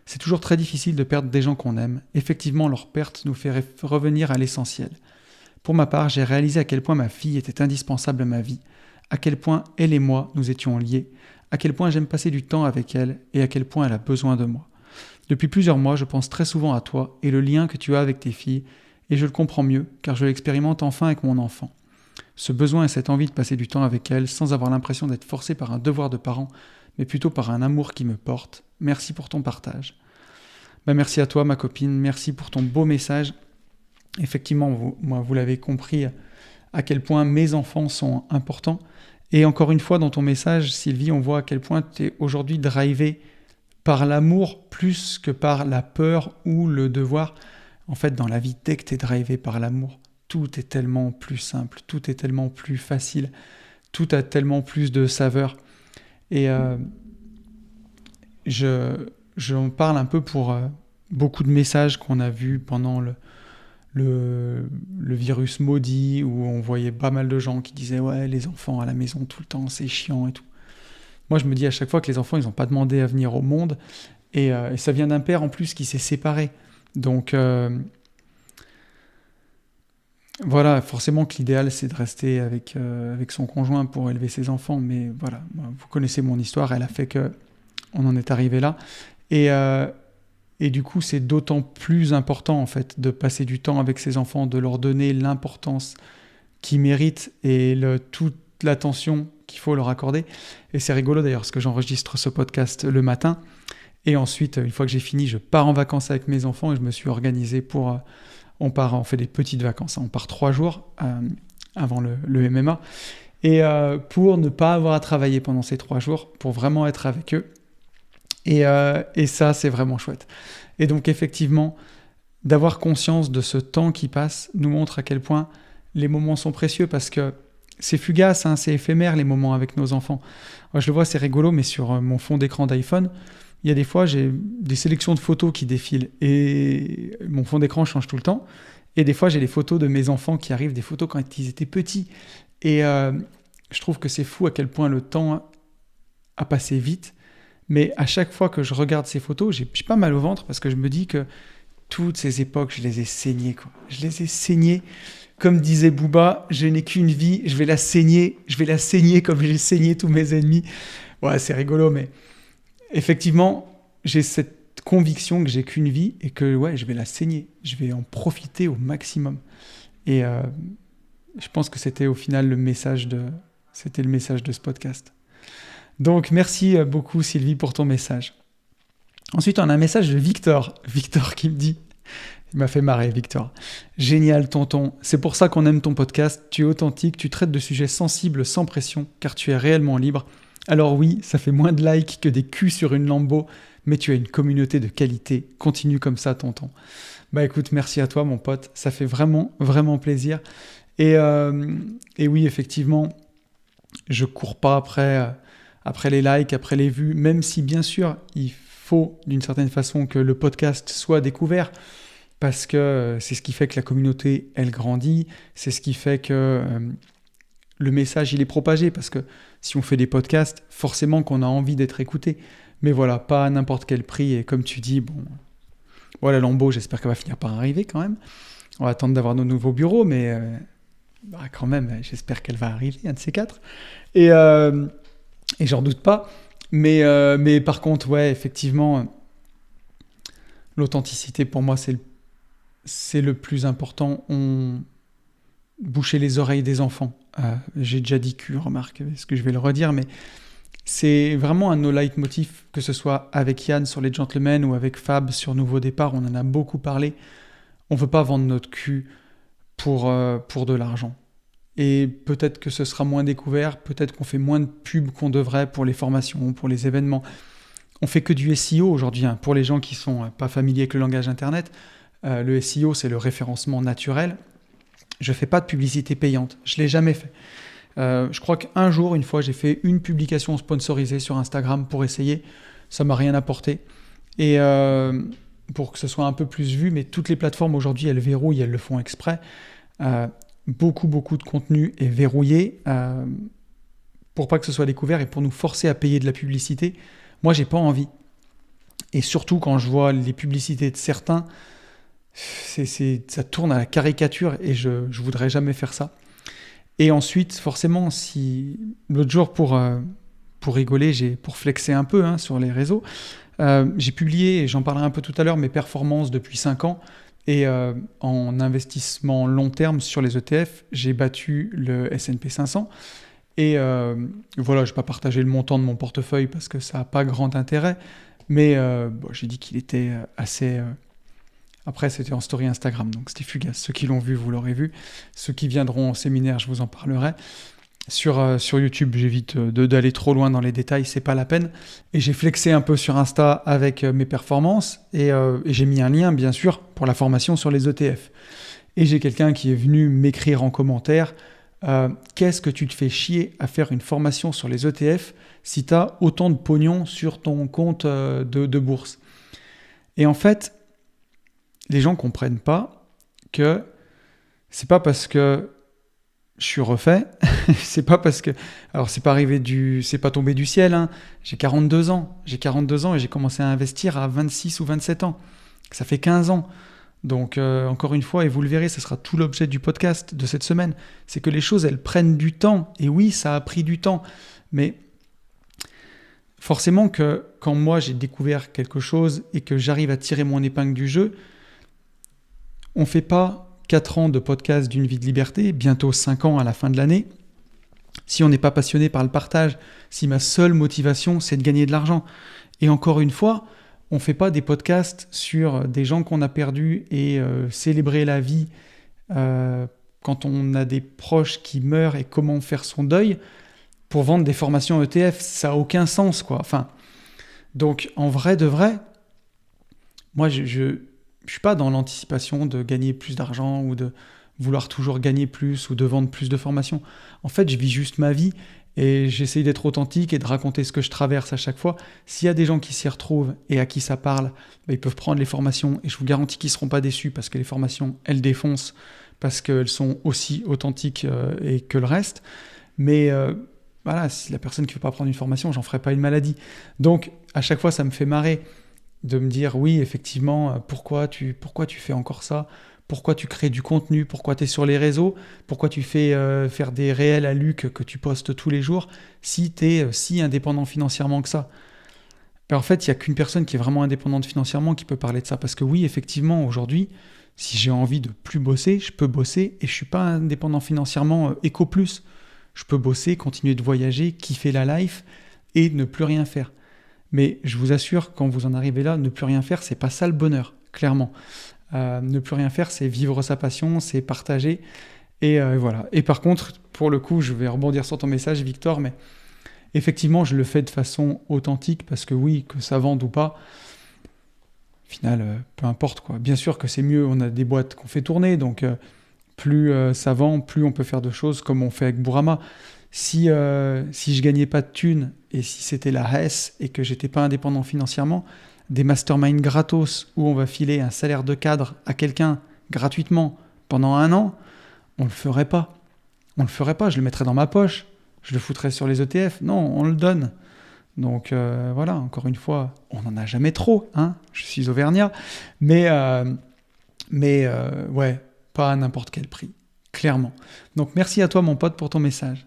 C'est toujours très difficile de perdre des gens qu'on aime. Effectivement, leur perte nous fait revenir à l'essentiel. Pour ma part, j'ai réalisé à quel point ma fille était indispensable à ma vie, à quel point elle et moi, nous étions liés, à quel point j'aime passer du temps avec elle et à quel point elle a besoin de moi. Depuis plusieurs mois, je pense très souvent à toi et le lien que tu as avec tes filles, et je le comprends mieux, car je l'expérimente enfin avec mon enfant. Ce besoin et cette envie de passer du temps avec elle, sans avoir l'impression d'être forcé par un devoir de parent, mais plutôt par un amour qui me porte. Merci pour ton partage. Merci à toi, ma copine, merci pour ton beau message. Effectivement, vous l'avez compris, à quel point mes enfants sont importants. Et encore une fois, dans ton message, Sylvie, on voit à quel point tu es aujourd'hui drivée par l'amour plus que par la peur ou le devoir. En fait, dans la vie, dès que tu es drivé par l'amour, tout est tellement plus simple, tout est tellement plus facile, tout a tellement plus de saveur. Et j'en parle un peu pour beaucoup de messages qu'on a vus pendant le virus maudit, où on voyait pas mal de gens qui disaient « Ouais, les enfants à la maison tout le temps, c'est chiant et tout ». Moi, je me dis à chaque fois que les enfants, ils n'ont pas demandé à venir au monde, et ça vient d'un père en plus qui s'est séparé. Donc voilà, forcément que l'idéal, c'est de rester avec son conjoint pour élever ses enfants, mais voilà, vous connaissez mon histoire, elle a fait que on en est arrivé là. Et du coup, c'est d'autant plus important, en fait, de passer du temps avec ses enfants, de leur donner l'importance qu'ils méritent et toute l'attention qu'il faut leur accorder. Et c'est rigolo d'ailleurs, parce que j'enregistre ce podcast le matin. Et ensuite, une fois que j'ai fini, je pars en vacances avec mes enfants et je me suis organisé pour... on fait des petites vacances. On part 3 jours avant le MMA. Et pour ne pas avoir à travailler pendant ces 3 jours, pour vraiment être avec eux. Et ça, c'est vraiment chouette. Et donc, effectivement, d'avoir conscience de ce temps qui passe nous montre à quel point les moments sont précieux, parce que c'est fugace, hein, c'est éphémère les moments avec nos enfants. Moi, je le vois, c'est rigolo, mais sur mon fond d'écran d'iPhone, il y a des fois, j'ai des sélections de photos qui défilent et mon fond d'écran change tout le temps. Et des fois, j'ai des photos de mes enfants qui arrivent, des photos quand ils étaient petits. Et je trouve que c'est fou à quel point le temps a passé vite. Mais à chaque fois que je regarde ces photos, j'ai pas mal au ventre parce que je me dis que toutes ces époques, je les ai saignées, quoi. Je les ai saignées. Comme disait Booba, je n'ai qu'une vie, je vais la saigner comme j'ai saigné tous mes ennemis. Ouais, c'est rigolo, mais effectivement, j'ai cette conviction que j'ai qu'une vie et que ouais, je vais la saigner. Je vais en profiter au maximum. Et je pense que c'était au final le message de ce podcast. Donc, merci beaucoup Sylvie pour ton message. Ensuite, on a un message de Victor. Victor qui me dit, il m'a fait marrer Victor. Génial tonton, c'est pour ça qu'on aime ton podcast. Tu es authentique, tu traites de sujets sensibles sans pression, car tu es réellement libre. Alors oui, ça fait moins de likes que des culs sur une Lambo, mais tu as une communauté de qualité. Continue comme ça tonton. Bah écoute, merci à toi mon pote, ça fait vraiment, vraiment plaisir. Et oui, effectivement, je cours pas après les likes, après les vues, même si bien sûr, il faut d'une certaine façon que le podcast soit découvert, parce que c'est ce qui fait que la communauté, elle grandit, c'est ce qui fait que le message, il est propagé, parce que si on fait des podcasts, forcément qu'on a envie d'être écouté. Mais voilà, pas à n'importe quel prix, et comme tu dis, bon, voilà, Lambeau, j'espère qu'elle va finir par arriver quand même. On va attendre d'avoir nos nouveaux bureaux, mais quand même, j'espère qu'elle va arriver, un de ces quatre. Et j'en doute pas. Mais par contre, ouais, effectivement, l'authenticité, pour moi, c'est le plus important. Boucher les oreilles des enfants. J'ai déjà dit cul, remarque, est-ce que je vais le redire, mais c'est vraiment un de nos leitmotifs, que ce soit avec Yann sur les Gentlemen ou avec Fab sur Nouveau Départ, on en a beaucoup parlé. On ne veut pas vendre notre cul pour de l'argent. Et peut-être que ce sera moins découvert, peut-être qu'on fait moins de pubs qu'on devrait pour les formations, pour les événements. On fait que du SEO aujourd'hui, hein. Pour les gens qui sont pas familiers avec le langage Internet, le SEO, c'est le référencement naturel. Je fais pas de publicité payante, je l'ai jamais fait. Je crois qu'un jour, une fois, j'ai fait une publication sponsorisée sur Instagram pour essayer. Ça m'a rien apporté. Et pour que ce soit un peu plus vu, mais toutes les plateformes aujourd'hui, elles verrouillent, elles le font exprès. Beaucoup de contenu est verrouillé pour pas que ce soit découvert et pour nous forcer à payer de la publicité. Moi, j'ai pas envie. Et surtout quand je vois les publicités de certains, ça tourne à la caricature et je voudrais jamais faire ça. Et ensuite, forcément, si l'autre jour pour rigoler, pour flexer un peu sur les réseaux, j'ai publié, et j'en parlerai un peu tout à l'heure, mes performances depuis 5 ans. Et en investissement long terme sur les ETF, j'ai battu le S&P 500. Et voilà, je ne vais pas partager le montant de mon portefeuille parce que ça n'a pas grand intérêt. Mais j'ai dit qu'il était assez... Après, c'était en story Instagram, donc c'était fugace. Ceux qui l'ont vu, vous l'aurez vu. Ceux qui viendront au séminaire, je vous en parlerai. Sur YouTube, j'évite d'aller trop loin dans les détails, c'est pas la peine. Et j'ai flexé un peu sur Insta avec mes performances et j'ai mis un lien, bien sûr, pour la formation sur les ETF. Et j'ai quelqu'un qui est venu m'écrire en commentaire qu'est-ce que tu te fais chier à faire une formation sur les ETF si tu as autant de pognon sur ton compte de bourse. Et en fait, les gens comprennent pas que c'est pas parce que je suis refait, c'est pas parce que... Alors, c'est pas tombé du ciel, hein. J'ai 42 ans et j'ai commencé à investir à 26 ou 27 ans. Ça fait 15 ans. Donc, encore une fois, et vous le verrez, ce sera tout l'objet du podcast de cette semaine, c'est que les choses, elles prennent du temps. Et oui, ça a pris du temps. Mais forcément que quand moi, j'ai découvert quelque chose et que j'arrive à tirer mon épingle du jeu, on ne fait pas 4 ans de podcast d'une vie de liberté, bientôt 5 ans à la fin de l'année, si on n'est pas passionné par le partage, si ma seule motivation, c'est de gagner de l'argent. Et encore une fois, on ne fait pas des podcasts sur des gens qu'on a perdus et célébrer la vie quand on a des proches qui meurent et comment faire son deuil pour vendre des formations ETF. Ça n'a aucun sens, quoi. Enfin, Donc, en vrai de vrai, moi, je suis pas dans l'anticipation de gagner plus d'argent ou de vouloir toujours gagner plus ou de vendre plus de formations. En fait, je vis juste ma vie et j'essaye d'être authentique et de raconter ce que je traverse à chaque fois. S'il y a des gens qui s'y retrouvent et à qui ça parle, ils peuvent prendre les formations et je vous garantis qu'ils ne seront pas déçus parce que les formations, elles défoncent parce qu'elles sont aussi authentiques et que le reste. Mais voilà, si la personne qui ne veut pas prendre une formation, j'en ferai pas une maladie. Donc, à chaque fois, ça me fait marrer de me dire, oui, effectivement, pourquoi tu fais encore ça ? Pourquoi tu crées du contenu ? Pourquoi tu es sur les réseaux ? Pourquoi tu fais faire des réels à Luc que tu postes tous les jours si tu es si indépendant financièrement que ça ? Ben, en fait, il n'y a qu'une personne qui est vraiment indépendante financièrement qui peut parler de ça. Parce que oui, effectivement, aujourd'hui, si j'ai envie de plus bosser, je peux bosser et je ne suis pas indépendant financièrement éco plus. Je peux bosser, continuer de voyager, kiffer la life et ne plus rien faire. Mais je vous assure, quand vous en arrivez là, ne plus rien faire, c'est pas ça le bonheur, clairement. Ne plus rien faire, c'est vivre sa passion, c'est partager. Et voilà. Et par contre, pour le coup, je vais rebondir sur ton message, Victor, mais effectivement, je le fais de façon authentique parce que oui, que ça vende ou pas, au final, peu importe quoi. Bien sûr que c'est mieux, on a des boîtes qu'on fait tourner, donc plus ça vend, plus on peut faire de choses comme on fait avec Bourama. Si je gagnais pas de thunes et si c'était la HES et que j'étais pas indépendant financièrement, des masterminds gratos où on va filer un salaire de cadre à quelqu'un gratuitement pendant 1 an, on le ferait pas. On le ferait pas, je le mettrais dans ma poche, je le foutrais sur les ETF. Non, on le donne. Donc voilà, encore une fois, on n'en a jamais trop, hein. Je suis auvergnat, mais ouais, pas à n'importe quel prix, clairement. Donc merci à toi mon pote pour ton message.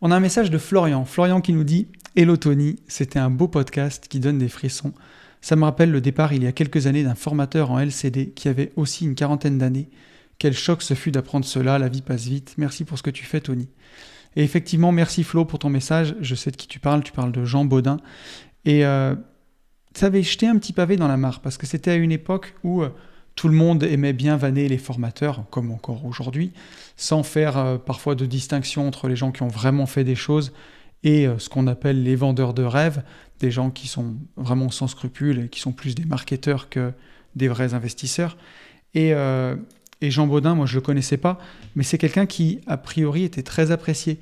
On a un message de Florian. Florian qui nous dit « Hello Tony, c'était un beau podcast qui donne des frissons. Ça me rappelle le départ il y a quelques années d'un formateur en LCD qui avait aussi une 40aine d'années. Quel choc ce fut d'apprendre cela, la vie passe vite. Merci pour ce que tu fais Tony. » Et effectivement, merci Flo pour ton message. Je sais de qui tu parles de Jean Baudin. Et ça avait jeté un petit pavé dans la mare parce que c'était à une époque où tout le monde aimait bien vanner les formateurs, comme encore aujourd'hui, sans faire parfois de distinction entre les gens qui ont vraiment fait des choses et ce qu'on appelle les vendeurs de rêves, des gens qui sont vraiment sans scrupules et qui sont plus des marketeurs que des vrais investisseurs. Et Jean Baudin, moi je ne le connaissais pas, mais c'est quelqu'un qui, a priori, était très apprécié.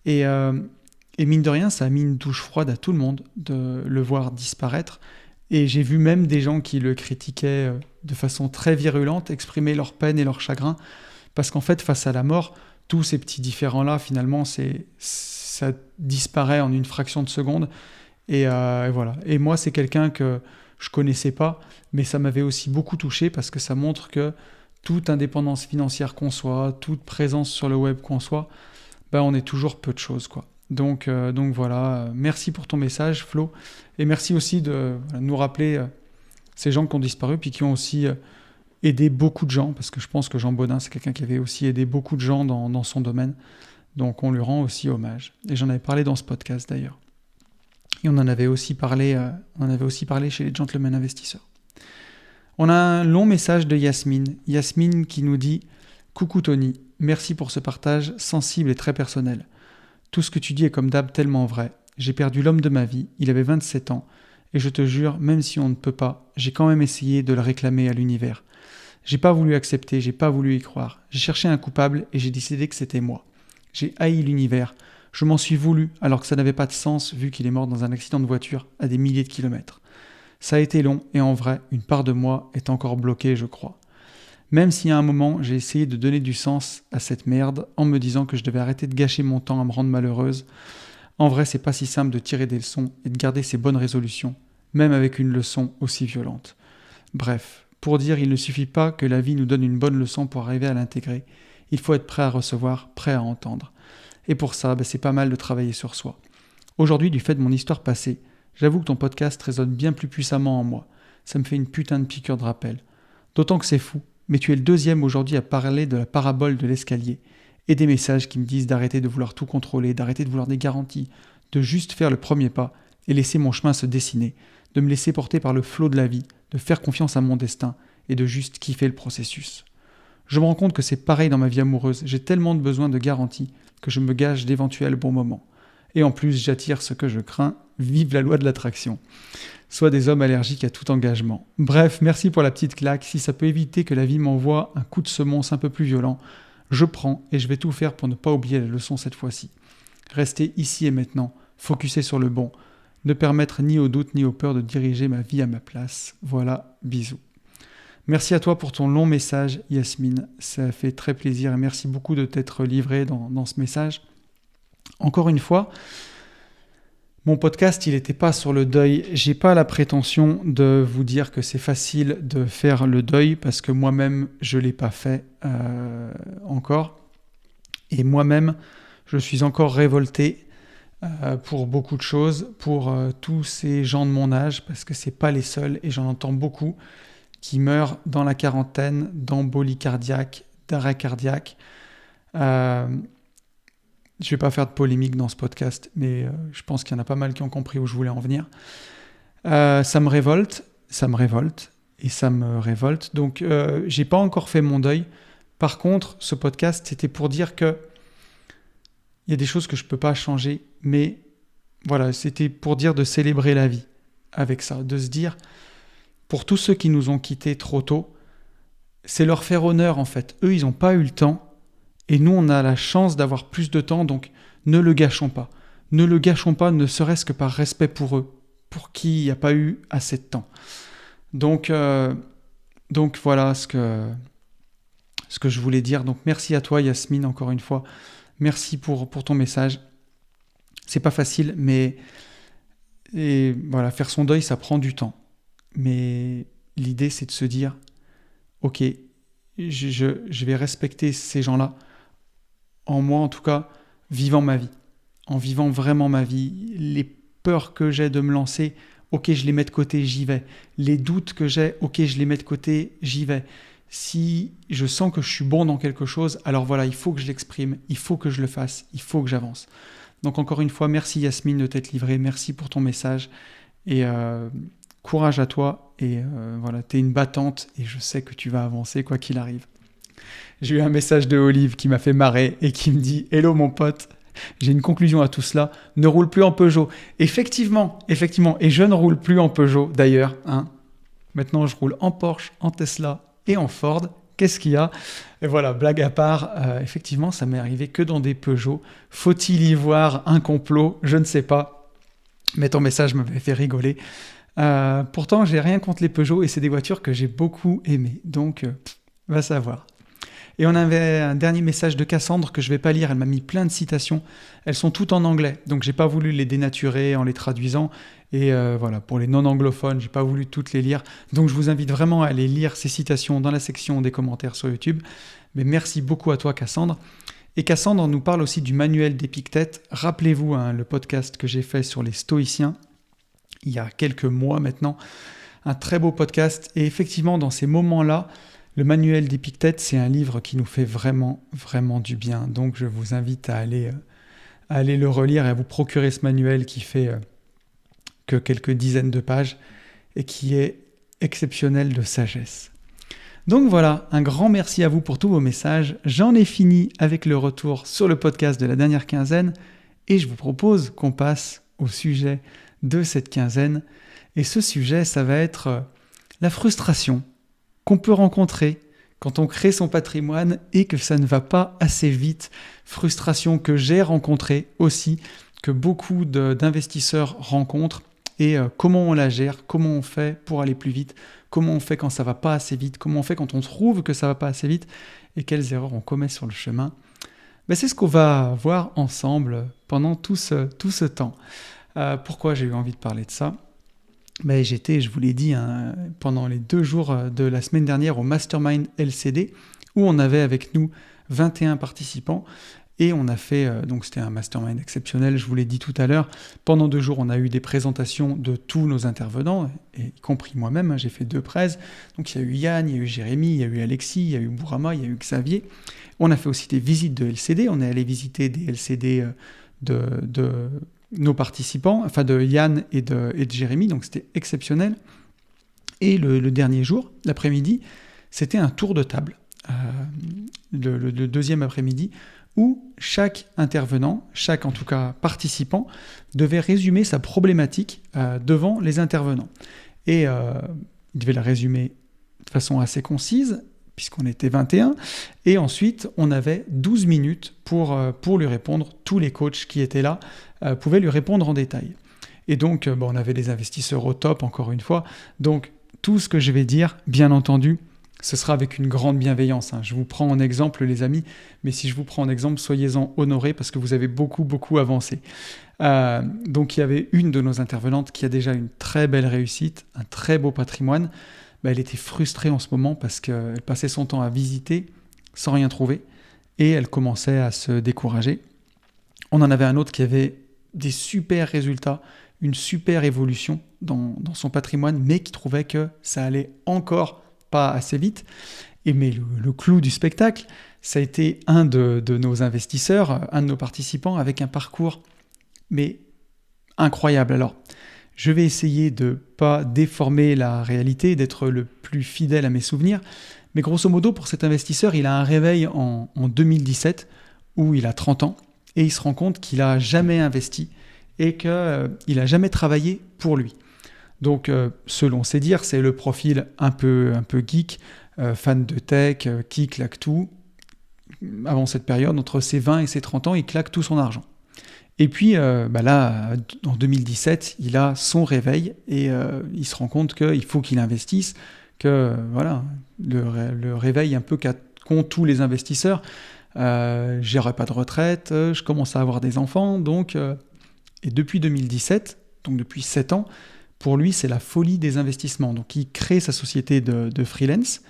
Et mine de rien, ça a mis une douche froide à tout le monde de le voir disparaître. Et j'ai vu même des gens qui le critiquaient de façon très virulente, exprimer leur peine et leur chagrin, parce qu'en fait, face à la mort, tous ces petits différends-là, finalement, ça disparaît en une fraction de seconde. Et voilà. Et moi, c'est quelqu'un que je connaissais pas, mais ça m'avait aussi beaucoup touché, parce que ça montre que toute indépendance financière qu'on soit, toute présence sur le web qu'on soit, on est toujours peu de choses, quoi. Donc voilà, merci pour ton message Flo, et merci aussi de nous rappeler ces gens qui ont disparu, puis qui ont aussi aidé beaucoup de gens, parce que je pense que Jean Baudin, c'est quelqu'un qui avait aussi aidé beaucoup de gens dans son domaine, donc on lui rend aussi hommage. Et j'en avais parlé dans ce podcast d'ailleurs. Et on en avait aussi parlé chez les Gentlemen Investisseurs. On a un long message de Yasmine. Yasmine qui nous dit « Coucou Tony, merci pour ce partage sensible et très personnel. Tout ce que tu dis est comme d'hab tellement vrai. J'ai perdu l'homme de ma vie, il avait 27 ans, et je te jure, même si on ne peut pas, j'ai quand même essayé de le réclamer à l'univers. J'ai pas voulu accepter, j'ai pas voulu y croire. J'ai cherché un coupable et j'ai décidé que c'était moi. J'ai haï l'univers. Je m'en suis voulu alors que ça n'avait pas de sens vu qu'il est mort dans un accident de voiture à des milliers de kilomètres. Ça a été long et en vrai, une part de moi est encore bloquée, je crois. Même si à un moment, j'ai essayé de donner du sens à cette merde en me disant que je devais arrêter de gâcher mon temps à me rendre malheureuse, en vrai, c'est pas si simple de tirer des leçons et de garder ses bonnes résolutions, même avec une leçon aussi violente. Bref, pour dire, il ne suffit pas que la vie nous donne une bonne leçon pour arriver à l'intégrer. Il faut être prêt à recevoir, prêt à entendre. Et pour ça, c'est pas mal de travailler sur soi. Aujourd'hui, du fait de mon histoire passée, j'avoue que ton podcast résonne bien plus puissamment en moi. Ça me fait une putain de piqûre de rappel. D'autant que c'est fou, mais tu es le deuxième aujourd'hui à parler de la parabole de l'escalier et des messages qui me disent d'arrêter de vouloir tout contrôler, d'arrêter de vouloir des garanties, de juste faire le premier pas et laisser mon chemin se dessiner, de me laisser porter par le flot de la vie, de faire confiance à mon destin et de juste kiffer le processus. Je me rends compte que c'est pareil dans ma vie amoureuse, j'ai tellement de besoin de garanties que je me gâche d'éventuels bons moments. Et en plus, j'attire ce que je crains. Vive la loi de l'attraction. Soit des hommes allergiques à tout engagement. Bref, merci pour la petite claque. Si ça peut éviter que la vie m'envoie un coup de semonce un peu plus violent, je prends et je vais tout faire pour ne pas oublier la leçon cette fois-ci. Rester ici et maintenant, focusé sur le bon, ne permettre ni aux doutes ni aux peurs de diriger ma vie à ma place. Voilà, bisous. Merci à toi pour ton long message, Yasmine. Ça fait très plaisir et merci beaucoup de t'être livré dans ce message. Encore une fois, mon podcast, il n'était pas sur le deuil. J'ai pas la prétention de vous dire que c'est facile de faire le deuil parce que moi-même, je l'ai pas fait encore. Et moi-même, je suis encore révolté pour beaucoup de choses, pour tous ces gens de mon âge, parce que c'est pas les seuls, et j'en entends beaucoup, qui meurent dans la quarantaine, d'embolie cardiaque, d'arrêt cardiaque. Je ne vais pas faire de polémique dans ce podcast, mais je pense qu'il y en a pas mal qui ont compris où je voulais en venir. Ça me révolte, et ça me révolte. Donc, j'ai pas encore fait mon deuil. Par contre, ce podcast, c'était pour dire que il y a des choses que je peux pas changer, mais voilà, c'était pour dire de célébrer la vie avec ça, de se dire, pour tous ceux qui nous ont quittés trop tôt, c'est leur faire honneur en fait. Eux, ils n'ont pas eu le temps. Et nous, on a la chance d'avoir plus de temps, donc ne le gâchons pas. Ne le gâchons pas, ne serait-ce que par respect pour eux, pour qui il n'y a pas eu assez de temps. Donc voilà ce que je voulais dire. Donc merci à toi, Yasmine, encore une fois. Merci pour ton message. C'est pas facile, mais et voilà, faire son deuil, ça prend du temps. Mais l'idée, c'est de se dire, ok, je vais respecter ces gens-là, en moi en tout cas, vivant ma vie, en vivant vraiment ma vie. Les peurs que j'ai de me lancer, ok, je les mets de côté, j'y vais. Les doutes que j'ai, ok, je les mets de côté, j'y vais. Si je sens que je suis bon dans quelque chose, alors voilà, il faut que je l'exprime, il faut que je le fasse, il faut que j'avance. Donc encore une fois, merci Yasmine de t'être livrée, merci pour ton message, et courage à toi, et voilà, t'es une battante, et je sais que tu vas avancer quoi qu'il arrive. J'ai eu un message de Olive qui m'a fait marrer et qui me dit « Hello mon pote, j'ai une conclusion à tout cela, ne roule plus en Peugeot. » Effectivement, et je ne roule plus en Peugeot d'ailleurs. Maintenant, je roule en Porsche, en Tesla et en Ford. Qu'est-ce qu'il y a ? Et voilà, blague à part, effectivement, ça m'est arrivé que dans des Peugeot. Faut-il y voir un complot ? Je ne sais pas. Mais ton message m'avait fait rigoler. Pourtant, j'ai rien contre les Peugeot et c'est des voitures que j'ai beaucoup aimées. Donc, va savoir. Et on avait un dernier message de Cassandre que je ne vais pas lire, elle m'a mis plein de citations, elles sont toutes en anglais, donc j'ai pas voulu les dénaturer en les traduisant, et voilà, pour les non-anglophones, j'ai pas voulu toutes les lire, donc je vous invite vraiment à aller lire ces citations dans la section des commentaires sur YouTube, mais merci beaucoup à toi Cassandre. Et Cassandre nous parle aussi du manuel d'Épictète, rappelez-vous le podcast que j'ai fait sur les stoïciens, il y a quelques mois maintenant, un très beau podcast, et effectivement dans ces moments-là, le manuel d'Épictète, c'est un livre qui nous fait vraiment, vraiment du bien. Donc, je vous invite à aller le relire et à vous procurer ce manuel qui fait que quelques dizaines de pages et qui est exceptionnel de sagesse. Donc voilà, un grand merci à vous pour tous vos messages. J'en ai fini avec le retour sur le podcast de la dernière quinzaine et je vous propose qu'on passe au sujet de cette quinzaine. Et ce sujet, ça va être la frustration qu'on peut rencontrer quand on crée son patrimoine et que ça ne va pas assez vite. Frustration que j'ai rencontrée aussi, que beaucoup d'investisseurs rencontrent. Et comment on la gère, comment on fait pour aller plus vite, comment on fait quand ça ne va pas assez vite, comment on fait quand on trouve que ça ne va pas assez vite et quelles erreurs on commet sur le chemin. C'est ce qu'on va voir ensemble pendant tout ce temps. Pourquoi j'ai eu envie de parler de ça ? J'étais, je vous l'ai dit, pendant les 2 jours de la semaine dernière au Mastermind LCD, où on avait avec nous 21 participants, et on a fait, donc c'était un mastermind exceptionnel, je vous l'ai dit tout à l'heure. Pendant 2 jours, on a eu des présentations de tous nos intervenants, y compris moi-même, j'ai fait 2 prêts. Donc il y a eu Yann, il y a eu Jérémy, il y a eu Alexis, il y a eu Bourama, il y a eu Xavier. On a fait aussi des visites de LCD, on est allé visiter des LCD de nos participants, enfin de Yann et de Jérémy, donc c'était exceptionnel. Et le dernier jour, l'après-midi, c'était un tour de table. Le deuxième après-midi, où chaque intervenant, chaque en tout cas participant, devait résumer sa problématique devant les intervenants. Et il devait la résumer de façon assez concise, puisqu'on était 21, et ensuite on avait 12 minutes pour lui répondre. Tous les coachs qui étaient là pouvaient lui répondre en détail. Et donc on avait des investisseurs au top, encore une fois. Donc tout ce que je vais dire, bien entendu, ce sera avec une grande bienveillance. Je vous prends en exemple, les amis, mais si je vous prends en exemple, soyez-en honorés parce que vous avez beaucoup avancé. Donc il y avait une de nos intervenantes qui a déjà une très belle réussite, un très beau patrimoine. Elle était frustrée en ce moment parce qu'elle passait son temps à visiter sans rien trouver et elle commençait à se décourager. On en avait un autre qui avait des super résultats, une super évolution dans son patrimoine, mais qui trouvait que ça allait encore pas assez vite. Mais le clou du spectacle, ça a été un de nos investisseurs, un de nos participants avec un parcours mais incroyable. Alors, je vais essayer de ne pas déformer la réalité, d'être le plus fidèle à mes souvenirs, mais grosso modo, pour cet investisseur, il a un réveil en 2017 où il a 30 ans et il se rend compte qu'il n'a jamais investi et qu'il n'a jamais travaillé pour lui. Donc, selon ses dires, c'est le profil un peu geek, fan de tech, qui claque tout. Avant cette période, entre ses 20 et ses 30 ans, il claque tout son argent. Et puis là, en 2017, il a son réveil et il se rend compte qu'il faut qu'il investisse, que voilà, le réveil un peu qu'ont tous les investisseurs. J'aurai pas de retraite, je commence à avoir des enfants, donc et depuis 2017, donc depuis 7 ans, pour lui, c'est la folie des investissements. Donc, il crée sa société de freelance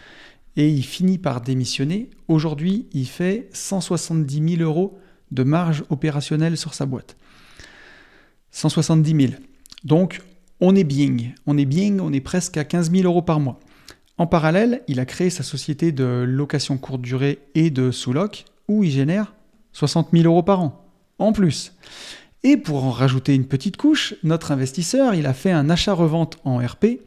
et il finit par démissionner. Aujourd'hui, il fait 170 000 euros de marge opérationnelle sur sa boîte. 170 000. Donc, on est bien. On est presque à 15 000 euros par mois. En parallèle, il a créé sa société de location courte durée et de sous-loc où il génère 60 000 euros par an. En plus. Et pour en rajouter une petite couche, notre investisseur, il a fait un achat-revente en RP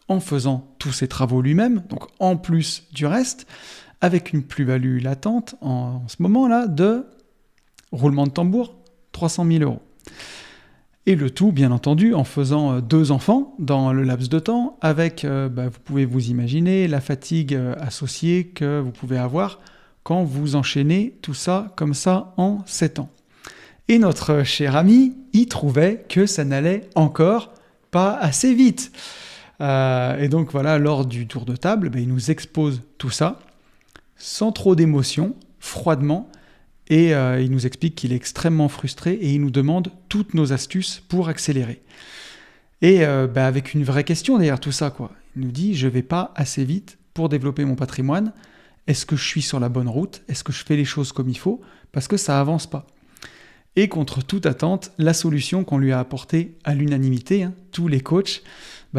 en faisant tous ses travaux lui-même, donc en plus du reste, avec une plus-value latente en ce moment-là de, roulement de tambour, 300 000 euros. Et le tout, bien entendu, en faisant 2 enfants dans le laps de temps, avec, vous pouvez vous imaginer, la fatigue associée que vous pouvez avoir quand vous enchaînez tout ça comme ça en 7 ans. Et notre cher ami, il trouvait que ça n'allait encore pas assez vite. Et donc voilà, lors du tour de table, il nous expose tout ça, sans trop d'émotion, froidement, et il nous explique qu'il est extrêmement frustré et il nous demande toutes nos astuces pour accélérer. Et avec une vraie question derrière tout ça, quoi. Il nous dit, je ne vais pas assez vite pour développer mon patrimoine. Est-ce que je suis sur la bonne route ? Est-ce que je fais les choses comme il faut ? Parce que ça n'avance pas. Et contre toute attente, la solution qu'on lui a apportée à l'unanimité, tous les coachs,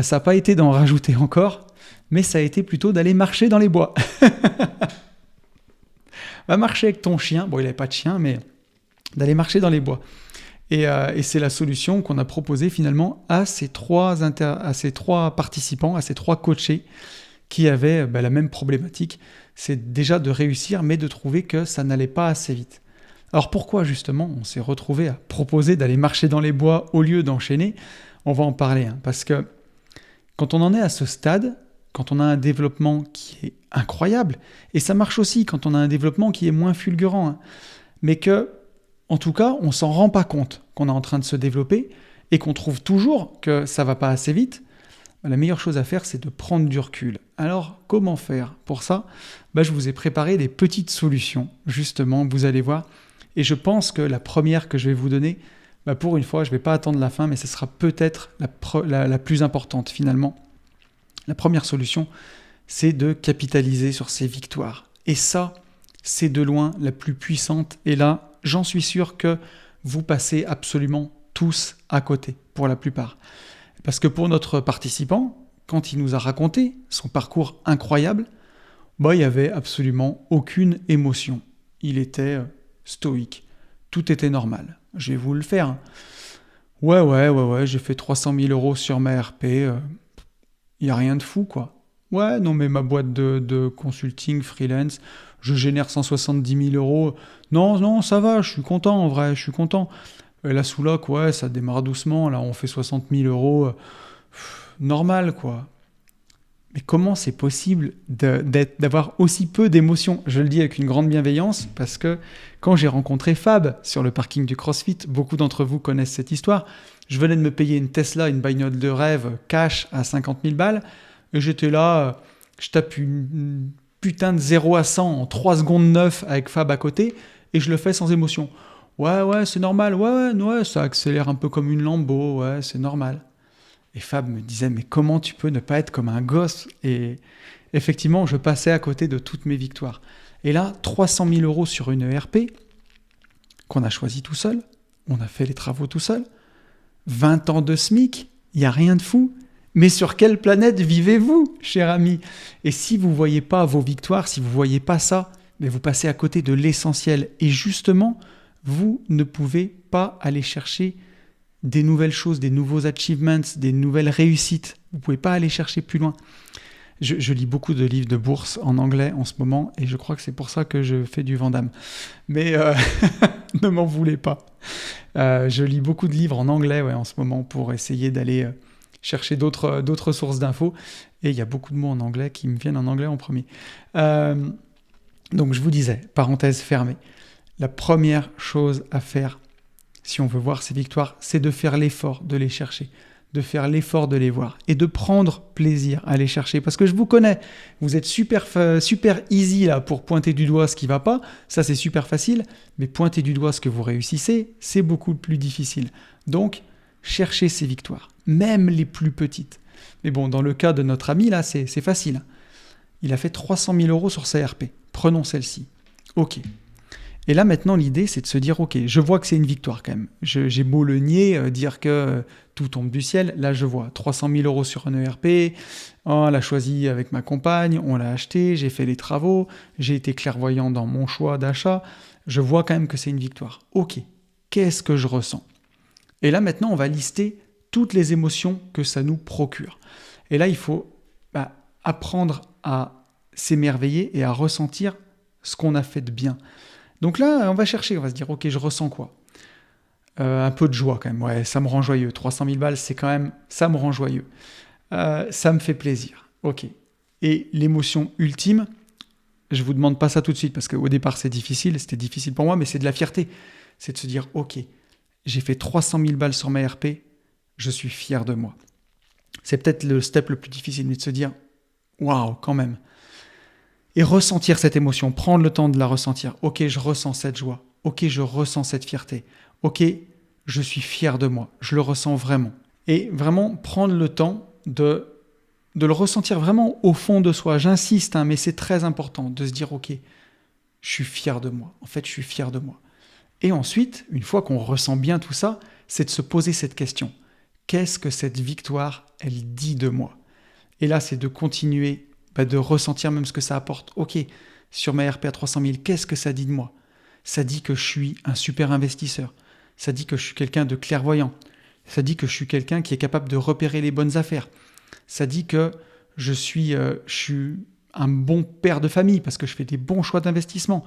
ça n'a pas été d'en rajouter encore, mais ça a été plutôt d'aller marcher dans les bois. Va marcher avec ton chien, bon il n'avait pas de chien, mais d'aller marcher dans les bois. Et c'est la solution qu'on a proposée finalement à ces trois participants, à ces 3 coachés qui avaient la même problématique. C'est déjà de réussir, mais de trouver que ça n'allait pas assez vite. Alors pourquoi justement on s'est retrouvé à proposer d'aller marcher dans les bois au lieu d'enchaîner ? On va en parler, parce que quand on en est à ce stade, quand on a un développement qui est incroyable, et ça marche aussi quand on a un développement qui est moins fulgurant, mais que, en tout cas, on ne s'en rend pas compte qu'on est en train de se développer et qu'on trouve toujours que ça ne va pas assez vite, la meilleure chose à faire, c'est de prendre du recul. Alors, comment faire pour ça ? Je vous ai préparé des petites solutions, justement, vous allez voir. Et je pense que la première que je vais vous donner, pour une fois, je ne vais pas attendre la fin, mais ce sera peut-être la plus importante finalement. La première solution, c'est de capitaliser sur ses victoires. Et ça, c'est de loin la plus puissante. Et là, j'en suis sûr que vous passez absolument tous à côté, pour la plupart. Parce que pour notre participant, quand il nous a raconté son parcours incroyable, il n'y avait absolument aucune émotion. Il était stoïque. Tout était normal. Je vais vous le faire. Ouais, j'ai fait 300 000 euros sur ma RP. Il n'y a rien de fou, quoi. Ouais, non, mais ma boîte de consulting freelance, je génère 170 000 euros. Non, non, ça va, je suis content en vrai, je suis content. Et la sous-loc, ouais, ça démarre doucement. Là, on fait 60 000 euros. Normal, quoi. Mais comment c'est possible d'avoir aussi peu d'émotions? Je le dis avec une grande bienveillance parce que quand j'ai rencontré Fab sur le parking du CrossFit, beaucoup d'entre vous connaissent cette histoire. Je venais de me payer une Tesla, une bagnole de rêve cash à 50 000 balles. Et j'étais là, je tape une putain de 0 à 100 en 3 secondes 9 avec Fab à côté et je le fais sans émotion. Ouais, ouais, c'est normal. Ouais, ouais, ouais, ça accélère un peu comme une Lambo. Ouais, c'est normal. Et Fab me disait, mais comment tu peux ne pas être comme un gosse? Et effectivement, je passais à côté de toutes mes victoires. Et là, 300 000 euros sur une ERP qu'on a choisi tout seul, on a fait les travaux tout seul, 20 ans de SMIC, il n'y a rien de fou. Mais sur quelle planète vivez-vous, cher ami? Et si vous ne voyez pas vos victoires, si vous ne voyez pas ça, mais vous passez à côté de l'essentiel. Et justement, vous ne pouvez pas aller chercher des nouvelles choses, des nouveaux achievements, des nouvelles réussites. Vous ne pouvez pas aller chercher plus loin. Je lis beaucoup de livres de bourse en anglais en ce moment et je crois que c'est pour ça que je fais du Vandame. Mais ne m'en voulez pas. Je lis beaucoup de livres en anglais en ce moment pour essayer d'aller chercher d'autres sources d'infos. Et il y a beaucoup de mots en anglais qui me viennent en anglais en premier. Donc je vous disais, parenthèse fermée, la première chose à faire si on veut voir ces victoires, c'est de faire l'effort de les chercher, de faire l'effort de les voir et de prendre plaisir à les chercher. Parce que je vous connais, vous êtes super easy là pour pointer du doigt ce qui ne va pas, ça c'est super facile, mais pointer du doigt ce que vous réussissez, c'est beaucoup plus difficile. Donc, cherchez ces victoires, même les plus petites. Mais bon, dans le cas de notre ami là, c'est facile. Il a fait 300 000 euros sur sa RP. Prenons celle-ci. Ok. Et là, maintenant, l'idée, c'est de se dire, ok, je vois que c'est une victoire quand même. J'ai beau le nier, dire que tout tombe du ciel. Là, je vois 300 000 euros sur un ERP. On l'a choisi avec ma compagne, on l'a acheté, j'ai fait les travaux, j'ai été clairvoyant dans mon choix d'achat. Je vois quand même que c'est une victoire. Ok, qu'est-ce que je ressens? Et là, maintenant, on va lister toutes les émotions que ça nous procure. Et là, il faut apprendre à s'émerveiller et à ressentir ce qu'on a fait de bien. Donc là, on va chercher, on va se dire, ok, je ressens quoi? Un peu de joie quand même, ouais, ça me rend joyeux. 300 000 balles, c'est quand même, ça me rend joyeux. Ça me fait plaisir, ok. Et l'émotion ultime, je vous demande pas ça tout de suite, parce qu'au départ c'était difficile pour moi, mais c'est de la fierté. C'est de se dire, ok, j'ai fait 300 000 balles sur ma RP, je suis fier de moi. C'est peut-être le step le plus difficile, mais de se dire, waouh, quand même. Et ressentir cette émotion, prendre le temps de la ressentir. Ok, je ressens cette joie. Ok, je ressens cette fierté. Ok, je suis fier de moi. Je le ressens vraiment. Et vraiment prendre le temps de le ressentir vraiment au fond de soi. J'insiste, mais c'est très important de se dire, ok, je suis fier de moi. En fait, je suis fier de moi. Et ensuite, une fois qu'on ressent bien tout ça, c'est de se poser cette question. Qu'est-ce que cette victoire, elle dit de moi? Et là, c'est de continuer de ressentir même ce que ça apporte. Ok, sur ma RP à 300 000, qu'est-ce que ça dit de moi? Ça dit que je suis un super investisseur. Ça dit que je suis quelqu'un de clairvoyant. Ça dit que je suis quelqu'un qui est capable de repérer les bonnes affaires. Ça dit que je suis un bon père de famille parce que je fais des bons choix d'investissement.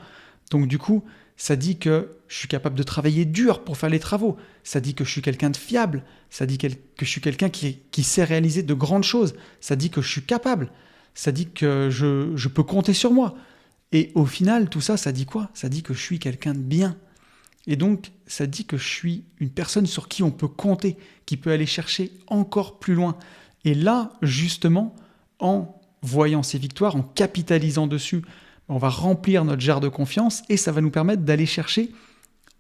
Donc du coup, ça dit que je suis capable de travailler dur pour faire les travaux. Ça dit que je suis quelqu'un de fiable. Ça dit que je suis quelqu'un qui sait réaliser de grandes choses. Ça dit que je suis capable. Ça dit que je peux compter sur moi. Et au final, tout ça, ça dit quoi? Ça dit que je suis quelqu'un de bien. Et donc, ça dit que je suis une personne sur qui on peut compter, qui peut aller chercher encore plus loin. Et là, justement, en voyant ces victoires, en capitalisant dessus, on va remplir notre jarre de confiance et ça va nous permettre d'aller chercher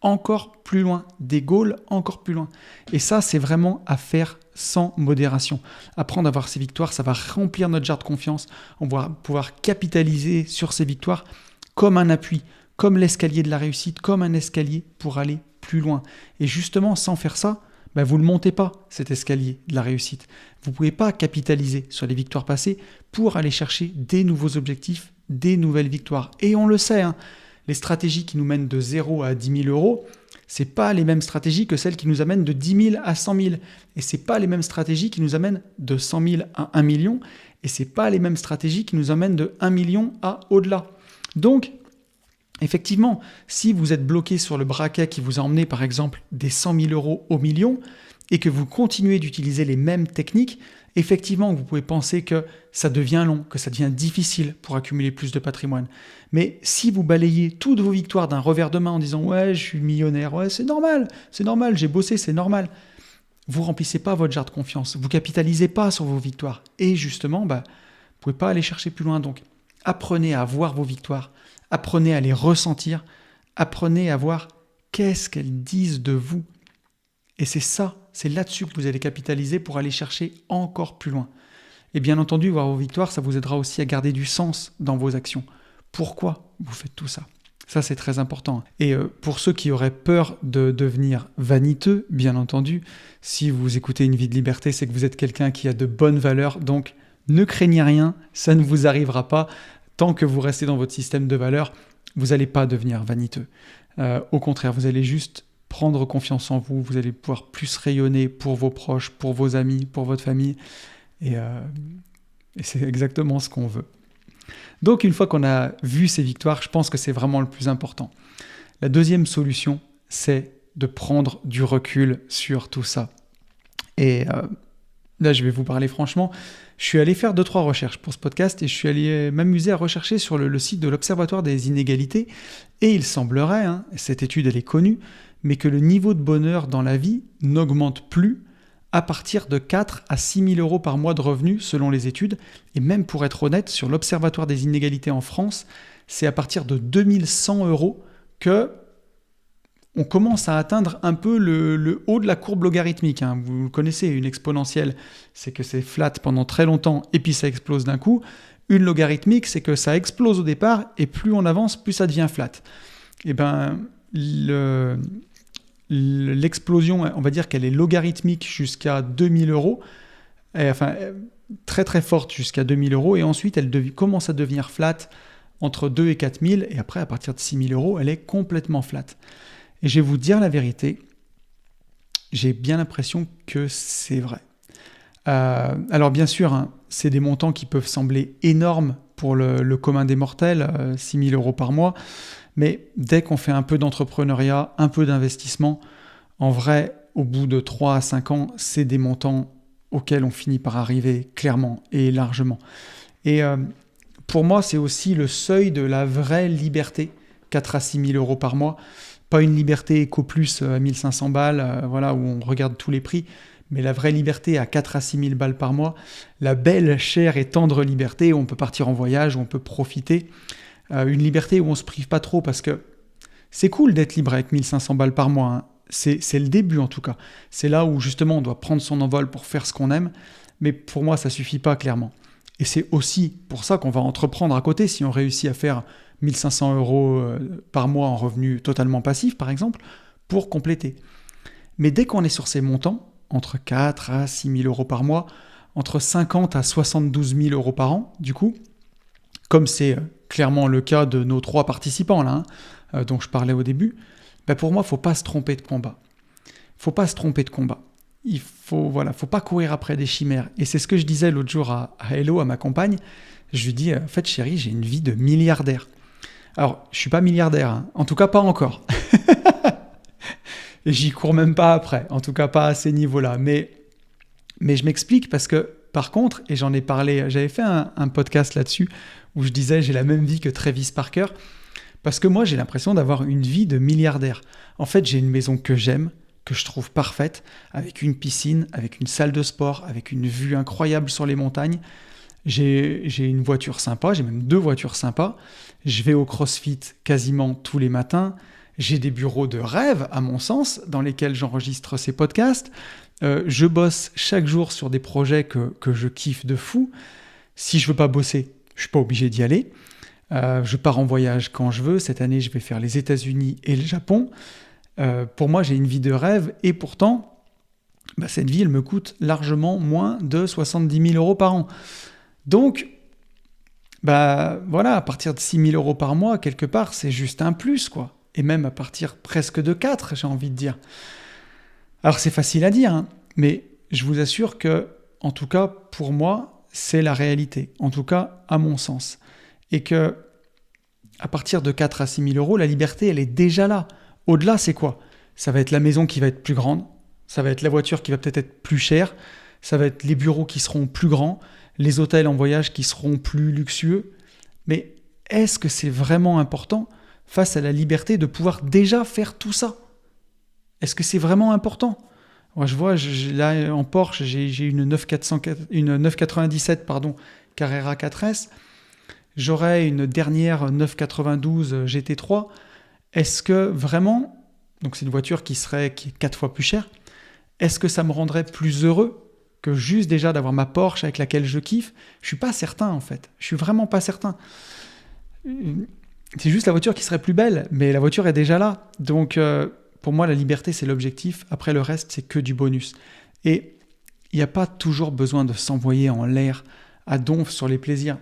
encore plus loin, des goals encore plus loin. Et ça, c'est vraiment à faire sans modération. Apprendre à voir ces victoires, ça va remplir notre jarre de confiance. On va pouvoir capitaliser sur ces victoires comme un appui, comme l'escalier de la réussite, comme un escalier pour aller plus loin. Et justement, sans faire ça, vous ne le montez pas, cet escalier de la réussite. Vous ne pouvez pas capitaliser sur les victoires passées pour aller chercher des nouveaux objectifs, des nouvelles victoires. Et on le sait, les stratégies qui nous mènent de 0 à 10 000 euros, ce n'est pas les mêmes stratégies que celles qui nous amènent de 10 000 à 100 000. Et ce n'est pas les mêmes stratégies qui nous amènent de 100 000 à 1 million. Et ce n'est pas les mêmes stratégies qui nous emmènent de 1 million à au-delà. Donc, effectivement, si vous êtes bloqué sur le braquet qui vous a emmené par exemple des 100 000 euros au million et que vous continuez d'utiliser les mêmes techniques, effectivement, vous pouvez penser que ça devient long, que ça devient difficile pour accumuler plus de patrimoine. Mais si vous balayez toutes vos victoires d'un revers de main en disant « ouais, je suis millionnaire, ouais, c'est normal, j'ai bossé, c'est normal », vous remplissez pas votre jarre de confiance, vous capitalisez pas sur vos victoires. Et justement, vous ne pouvez pas aller chercher plus loin. Donc, apprenez à voir vos victoires, apprenez à les ressentir, apprenez à voir qu'est-ce qu'elles disent de vous. Et c'est là-dessus que vous allez capitaliser pour aller chercher encore plus loin. Et bien entendu, voir vos victoires, ça vous aidera aussi à garder du sens dans vos actions. Pourquoi vous faites tout ça ? Ça, c'est très important. Et pour ceux qui auraient peur de devenir vaniteux, bien entendu, si vous écoutez Une vie de liberté, c'est que vous êtes quelqu'un qui a de bonnes valeurs. Donc, ne craignez rien, ça ne vous arrivera pas. Tant que vous restez dans votre système de valeurs, vous n'allez pas devenir vaniteux. Au contraire, vous allez juste prendre confiance en vous. Vous allez pouvoir plus rayonner pour vos proches, pour vos amis, pour votre famille. Et c'est exactement ce qu'on veut. Donc, une fois qu'on a vu ces victoires, je pense que c'est vraiment le plus important. La deuxième solution, c'est de prendre du recul sur tout ça. Et là, je vais vous parler franchement. Je suis allé faire 2-3 recherches pour ce podcast et je suis allé m'amuser à rechercher sur le site de l'Observatoire des inégalités. Et il semblerait, cette étude elle est connue, mais que le niveau de bonheur dans la vie n'augmente plus à partir de 4 à 6 000 euros par mois de revenus selon les études. Et même pour être honnête, sur l'Observatoire des inégalités en France, c'est à partir de 2100 euros que on commence à atteindre un peu le haut de la courbe logarithmique. Vous le connaissez, une exponentielle, c'est que c'est flat pendant très longtemps et puis ça explose d'un coup. Une logarithmique, c'est que ça explose au départ et plus on avance, plus ça devient flat. Et l'explosion, on va dire qu'elle est logarithmique jusqu'à 2000 euros, très très forte jusqu'à 2000 euros, et ensuite elle commence à devenir flat entre 2 et 4000, et après à partir de 6000 euros, elle est complètement flat. Et je vais vous dire la vérité, j'ai bien l'impression que c'est vrai. Alors bien sûr, c'est des montants qui peuvent sembler énormes pour le commun des mortels, 6 000 euros par mois, mais dès qu'on fait un peu d'entrepreneuriat, un peu d'investissement, en vrai, au bout de 3 à 5 ans, c'est des montants auxquels on finit par arriver clairement et largement. Et pour moi, c'est aussi le seuil de la vraie liberté, 4 à 6 000 euros par mois. Pas une liberté éco-plus à 1500 balles, où on regarde tous les prix, mais la vraie liberté à 4 à 6 000 balles par mois, la belle, chère et tendre liberté où on peut partir en voyage, où on peut profiter. Une liberté où on ne se prive pas trop, parce que c'est cool d'être libre avec 1500 balles par mois. C'est le début en tout cas. C'est là où justement on doit prendre son envol pour faire ce qu'on aime, mais pour moi ça ne suffit pas clairement. Et c'est aussi pour ça qu'on va entreprendre à côté si on réussit à faire 1500 euros par mois en revenu totalement passif par exemple, pour compléter. Mais dès qu'on est sur ces montants, entre 4 à 6 000 euros par mois, entre 50 à 72 000 euros par an, du coup, comme c'est clairement le cas de nos 3 participants là, dont je parlais au début, pour moi, il ne faut pas se tromper de combat. Il faut pas courir après des chimères. Et c'est ce que je disais l'autre jour à Hello, à ma compagne. Je lui dis, en fait, chérie, j'ai une vie de milliardaire. Alors, je ne suis pas milliardaire, en tout cas pas encore. Et j'y cours même pas après, en tout cas pas à ces niveaux-là. Mais je m'explique parce que, par contre, et j'en ai parlé, j'avais fait un podcast là-dessus où je disais, j'ai la même vie que Travis Parker. Parce que moi, j'ai l'impression d'avoir une vie de milliardaire. En fait, j'ai une maison que j'aime, que je trouve parfaite, avec une piscine, avec une salle de sport, avec une vue incroyable sur les montagnes. J'ai une voiture sympa, j'ai même 2 voitures sympas. Je vais au CrossFit quasiment tous les matins. J'ai des bureaux de rêve, à mon sens, dans lesquels j'enregistre ces podcasts. Je bosse chaque jour sur des projets que je kiffe de fou. Si je veux pas bosser, je suis pas obligé d'y aller. Je pars en voyage quand je veux. Cette année, je vais faire les États-Unis et le Japon. Pour moi, j'ai une vie de rêve et pourtant, cette vie, elle me coûte largement moins de 70 000 euros par an. Donc, à partir de 6 000 euros par mois, quelque part, c'est juste un plus, quoi. Et même à partir presque de 4, j'ai envie de dire. Alors, c'est facile à dire, mais je vous assure que, en tout cas, pour moi, c'est la réalité, en tout cas à mon sens. Et que à partir de 4 à 6 000 euros, la liberté, elle est déjà là. Au-delà, c'est quoi ? Ça va être la maison qui va être plus grande, ça va être la voiture qui va peut-être être plus chère, ça va être les bureaux qui seront plus grands, les hôtels en voyage qui seront plus luxueux. Mais est-ce que c'est vraiment important face à la liberté de pouvoir déjà faire tout ça ? Est-ce que c'est vraiment important ? Moi, je vois, là en Porsche, j'ai une 997 Carrera 4S. J'aurai une dernière 992 GT3. Est-ce que vraiment, donc c'est une voiture qui est 4 fois plus chère, est-ce que ça me rendrait plus heureux que juste déjà d'avoir ma Porsche avec laquelle je kiffe ? Je suis pas certain en fait. Je suis vraiment pas certain. C'est juste la voiture qui serait plus belle, mais la voiture est déjà là. Donc pour moi, la liberté, c'est l'objectif. Après, le reste, c'est que du bonus. Et il n'y a pas toujours besoin de s'envoyer en l'air à donf sur les plaisirs.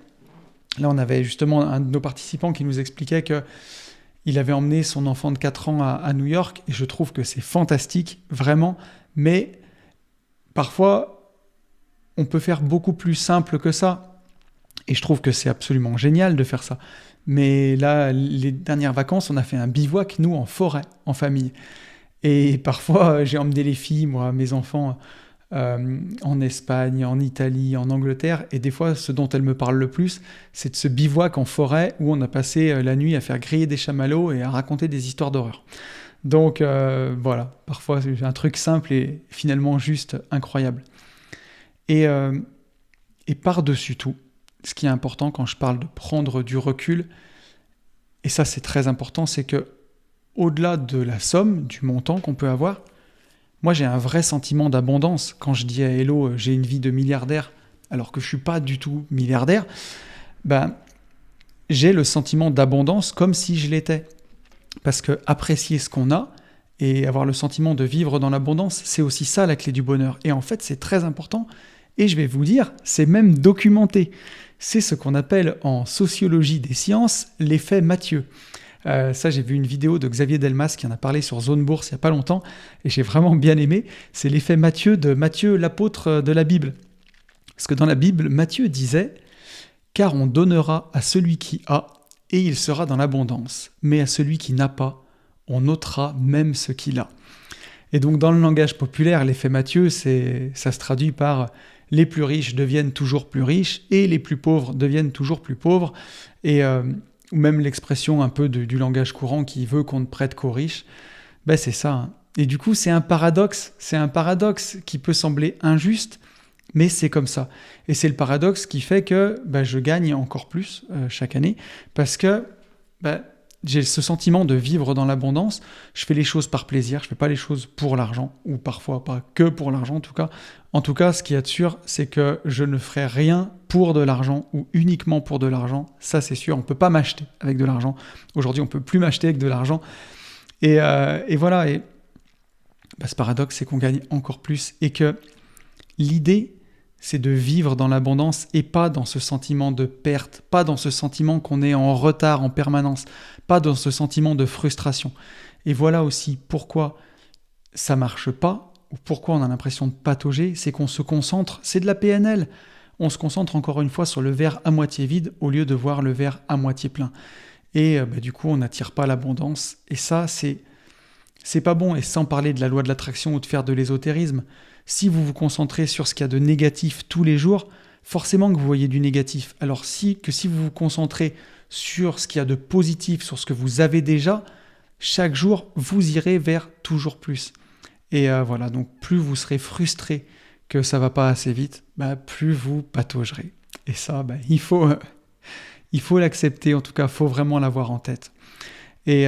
Là, on avait justement un de nos participants qui nous expliquait qu'il avait emmené son enfant de 4 ans à New York, et je trouve que c'est fantastique, vraiment. Mais parfois, on peut faire beaucoup plus simple que ça. Et je trouve que c'est absolument génial de faire ça. Mais là, les dernières vacances, on a fait un bivouac, nous, en forêt, en famille. Et parfois, j'ai emmené les filles, moi, mes enfants, en Espagne, en Italie, en Angleterre. Et des fois, ce dont elles me parlent le plus, c'est de ce bivouac en forêt où on a passé la nuit à faire griller des chamallows et à raconter des histoires d'horreur. Donc voilà, parfois, c'est un truc simple et finalement juste incroyable. Et par-dessus tout, ce qui est important quand je parle de prendre du recul, et ça c'est très important, c'est que au-delà de la somme, du montant qu'on peut avoir, moi j'ai un vrai sentiment d'abondance. Quand je dis à Hello, j'ai une vie de milliardaire, alors que je ne suis pas du tout milliardaire, j'ai le sentiment d'abondance comme si je l'étais. Parce que apprécier ce qu'on a et avoir le sentiment de vivre dans l'abondance, c'est aussi ça la clé du bonheur. Et en fait, c'est très important. Et je vais vous dire, c'est même documenté. C'est ce qu'on appelle en sociologie des sciences l'effet Mathieu. Ça, j'ai vu une vidéo de Xavier Delmas qui en a parlé sur Zone Bourse il n'y a pas longtemps, et j'ai vraiment bien aimé. C'est l'effet Mathieu de Matthieu, l'apôtre de la Bible. Parce que dans la Bible, Matthieu disait « Car on donnera à celui qui a, et il sera dans l'abondance. Mais à celui qui n'a pas, on ôtera même ce qu'il a. » Et donc dans le langage populaire, l'effet Mathieu, ça se traduit par les plus riches deviennent toujours plus riches et les plus pauvres deviennent toujours plus pauvres. Et ou même l'expression un peu du langage courant qui veut qu'on ne prête qu'aux riches, c'est ça. Hein. Et du coup, c'est un paradoxe qui peut sembler injuste, mais c'est comme ça. Et c'est le paradoxe qui fait que je gagne encore plus chaque année, parce que j'ai ce sentiment de vivre dans l'abondance. Je fais les choses par plaisir, je ne fais pas les choses pour l'argent, ou parfois pas que pour l'argent en tout cas. En tout cas, ce qu'il y a de sûr, c'est que je ne ferai rien pour de l'argent ou uniquement pour de l'argent. Ça, c'est sûr, on ne peut pas m'acheter avec de l'argent. Aujourd'hui, on ne peut plus m'acheter avec de l'argent. Et voilà, et ce paradoxe, c'est qu'on gagne encore plus et que l'idée, c'est de vivre dans l'abondance et pas dans ce sentiment de perte, pas dans ce sentiment qu'on est en retard en permanence, pas dans ce sentiment de frustration. Et voilà aussi pourquoi ça marche pas, ou pourquoi on a l'impression de patauger, c'est qu'on se concentre, c'est de la PNL, on se concentre encore une fois sur le verre à moitié vide au lieu de voir le verre à moitié plein. Et du coup, on n'attire pas l'abondance. Et ça, c'est pas bon. Et sans parler de la loi de l'attraction ou de faire de l'ésotérisme, si vous vous concentrez sur ce qu'il y a de négatif tous les jours, forcément que vous voyez du négatif. Alors si vous vous concentrez sur ce qu'il y a de positif, sur ce que vous avez déjà, chaque jour, vous irez vers toujours plus. Et voilà, donc plus vous serez frustré que ça va pas assez vite, plus vous pataugerez. Et ça, il faut l'accepter, en tout cas, il faut vraiment l'avoir en tête. Et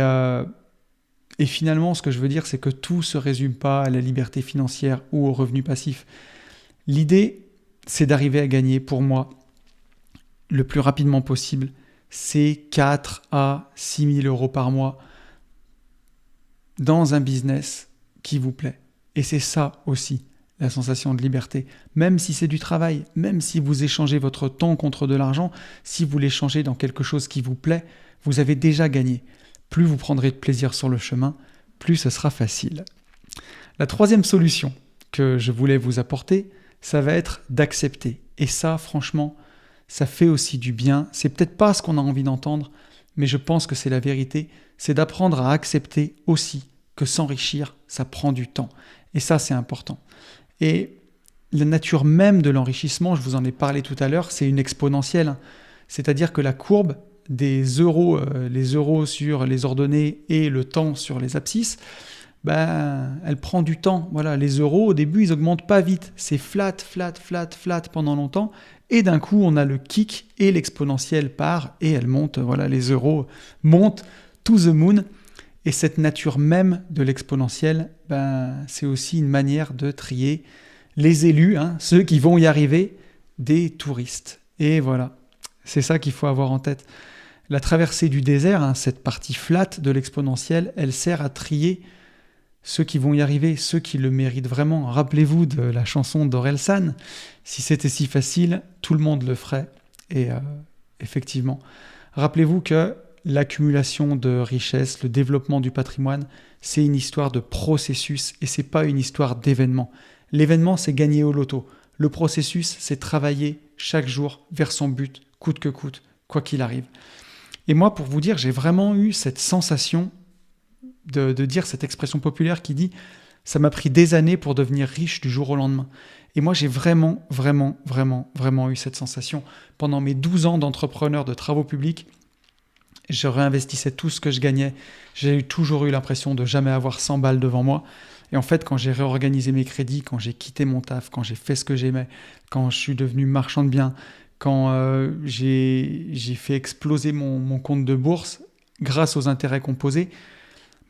finalement, ce que je veux dire, c'est que tout ne se résume pas à la liberté financière ou au revenu passif. L'idée, c'est d'arriver à gagner, pour moi, le plus rapidement possible, c'est 4 à 6 000 euros par mois dans un business qui vous plaît. Et c'est ça aussi, la sensation de liberté. Même si c'est du travail, même si vous échangez votre temps contre de l'argent, si vous l'échangez dans quelque chose qui vous plaît, vous avez déjà gagné. Plus vous prendrez de plaisir sur le chemin, plus ce sera facile. La troisième solution que je voulais vous apporter, ça va être d'accepter. Et ça, franchement, ça fait aussi du bien. C'est peut-être pas ce qu'on a envie d'entendre, mais je pense que c'est la vérité. C'est d'apprendre à accepter aussi que s'enrichir, ça prend du temps. Et ça, c'est important. Et la nature même de l'enrichissement, je vous en ai parlé tout à l'heure, c'est une exponentielle. C'est-à-dire que la courbe des euros, les euros sur les ordonnées et le temps sur les abscisses, elle prend du temps. Voilà, les euros, au début, ils augmentent pas vite. C'est flat, flat, flat, flat pendant longtemps. Et d'un coup, on a le kick et l'exponentielle part et elle monte. Voilà, les euros montent to the moon. Et cette nature même de l'exponentielle, c'est aussi une manière de trier les élus, ceux qui vont y arriver, des touristes. Et voilà, c'est ça qu'il faut avoir en tête. La traversée du désert, cette partie flat de l'exponentielle, elle sert à trier ceux qui vont y arriver, ceux qui le méritent vraiment. Rappelez-vous de la chanson d'Orelsan, si c'était si facile, tout le monde le ferait. Et effectivement, rappelez-vous que l'accumulation de richesses, le développement du patrimoine, c'est une histoire de processus et c'est pas une histoire d'événement. L'événement, c'est gagner au loto. Le processus, c'est travailler chaque jour vers son but, coûte que coûte, quoi qu'il arrive. Et moi, pour vous dire, j'ai vraiment eu cette sensation de dire cette expression populaire qui dit « ça m'a pris des années pour devenir riche du jour au lendemain ». Et moi, j'ai vraiment eu cette sensation. Pendant mes 12 ans d'entrepreneur de travaux publics, je réinvestissais tout ce que je gagnais. J'ai toujours eu l'impression de jamais avoir 100 balles devant moi. Et en fait, quand j'ai réorganisé mes crédits, quand j'ai quitté mon taf, quand j'ai fait ce que j'aimais, quand je suis devenu marchand de biens, quand j'ai fait exploser mon compte de bourse grâce aux intérêts composés,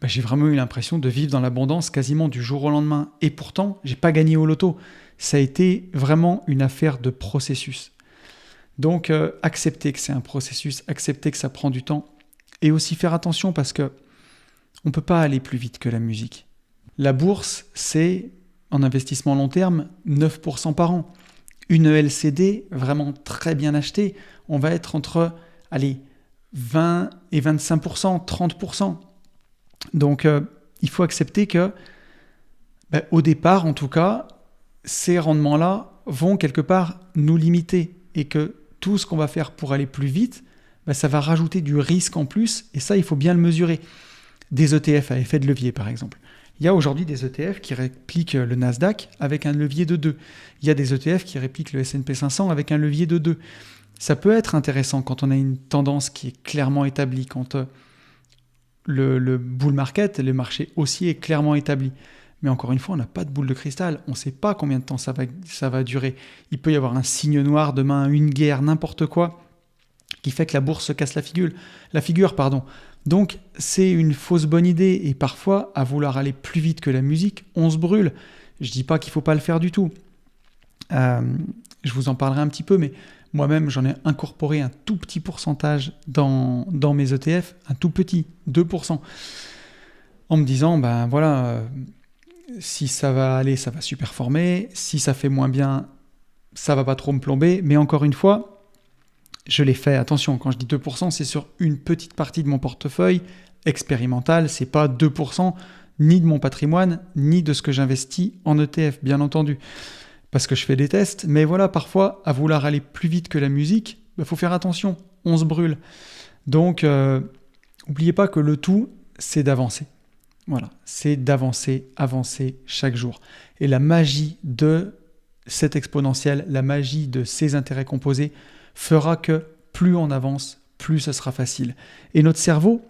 j'ai vraiment eu l'impression de vivre dans l'abondance quasiment du jour au lendemain. Et pourtant, j'ai pas gagné au loto. Ça a été vraiment une affaire de processus. Donc, accepter que c'est un processus, accepter que ça prend du temps, et aussi faire attention parce que on peut pas aller plus vite que la musique. La bourse, c'est, en investissement long terme, 9% par an. Une LCD, vraiment très bien achetée, on va être entre 20 et 25%, 30%. Donc, il faut accepter que, au départ, en tout cas, ces rendements-là vont quelque part nous limiter et que tout ce qu'on va faire pour aller plus vite, ça va rajouter du risque en plus et ça, il faut bien le mesurer. Des ETF à effet de levier, par exemple. Il y a aujourd'hui des ETF qui répliquent le Nasdaq avec un levier de 2. Il y a des ETF qui répliquent le S&P 500 avec un levier de 2. Ça peut être intéressant quand on a une tendance qui est clairement établie, quand le bull market, le marché haussier est clairement établi. Mais encore une fois, on n'a pas de boule de cristal. On ne sait pas combien de temps ça va durer. Il peut y avoir un signe noir demain, une guerre, n'importe quoi, qui fait que la bourse se casse la figure. Donc, c'est une fausse bonne idée. Et parfois, à vouloir aller plus vite que la musique, on se brûle. Je ne dis pas qu'il ne faut pas le faire du tout. Je vous en parlerai un petit peu, mais moi-même, j'en ai incorporé un tout petit pourcentage dans mes ETF, un tout petit, 2%, en me disant, si ça va aller, ça va super former. Si ça fait moins bien, ça va pas trop me plomber. Mais encore une fois, je l'ai fait. Attention, quand je dis 2%, c'est sur une petite partie de mon portefeuille expérimental. C'est pas 2% ni de mon patrimoine, ni de ce que j'investis en ETF, bien entendu. Parce que je fais des tests. Mais voilà, parfois, à vouloir aller plus vite que la musique, faut faire attention. On se brûle. Donc, n'oubliez pas que le tout, c'est d'avancer. Voilà, c'est d'avancer, avancer chaque jour. Et la magie de cette exponentielle, la magie de ces intérêts composés fera que plus on avance, plus ça sera facile. Et notre cerveau,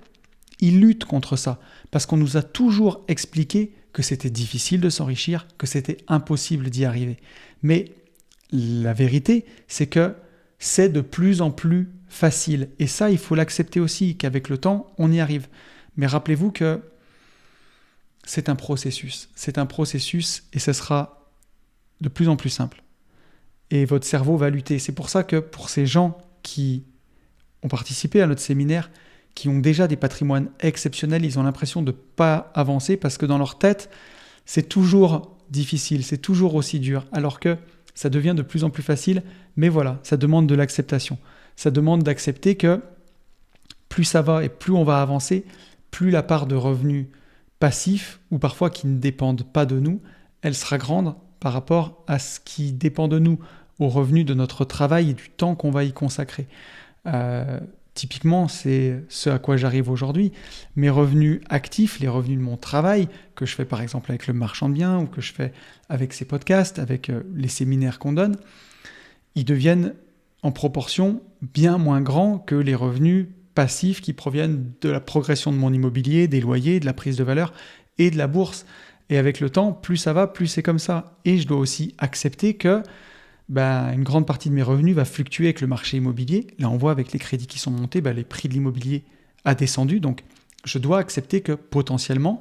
il lutte contre ça, parce qu'on nous a toujours expliqué que c'était difficile de s'enrichir, que c'était impossible d'y arriver. Mais la vérité, c'est que c'est de plus en plus facile. Et ça, il faut l'accepter aussi, qu'avec le temps, on y arrive. Mais rappelez-vous que c'est un processus et ce sera de plus en plus simple. Et votre cerveau va lutter. C'est pour ça que pour ces gens qui ont participé à notre séminaire, qui ont déjà des patrimoines exceptionnels, ils ont l'impression de ne pas avancer parce que dans leur tête, c'est toujours difficile, c'est toujours aussi dur, alors que ça devient de plus en plus facile. Mais voilà, ça demande de l'acceptation. Ça demande d'accepter que plus ça va et plus on va avancer, plus la part de revenus passifs ou parfois qui ne dépendent pas de nous, elle sera grande par rapport à ce qui dépend de nous, aux revenus de notre travail et du temps qu'on va y consacrer. Typiquement, c'est ce à quoi j'arrive aujourd'hui. Mes revenus actifs, les revenus de mon travail, que je fais par exemple avec le marchand de biens ou que je fais avec ces podcasts, avec les séminaires qu'on donne, ils deviennent en proportion bien moins grands que les revenus passifs qui proviennent de la progression de mon immobilier, des loyers, de la prise de valeur et de la bourse. Et avec le temps, plus ça va, plus c'est comme ça. Et je dois aussi accepter que une grande partie de mes revenus va fluctuer avec le marché immobilier. Là, on voit avec les crédits qui sont montés, les prix de l'immobilier a descendu. Donc, je dois accepter que potentiellement,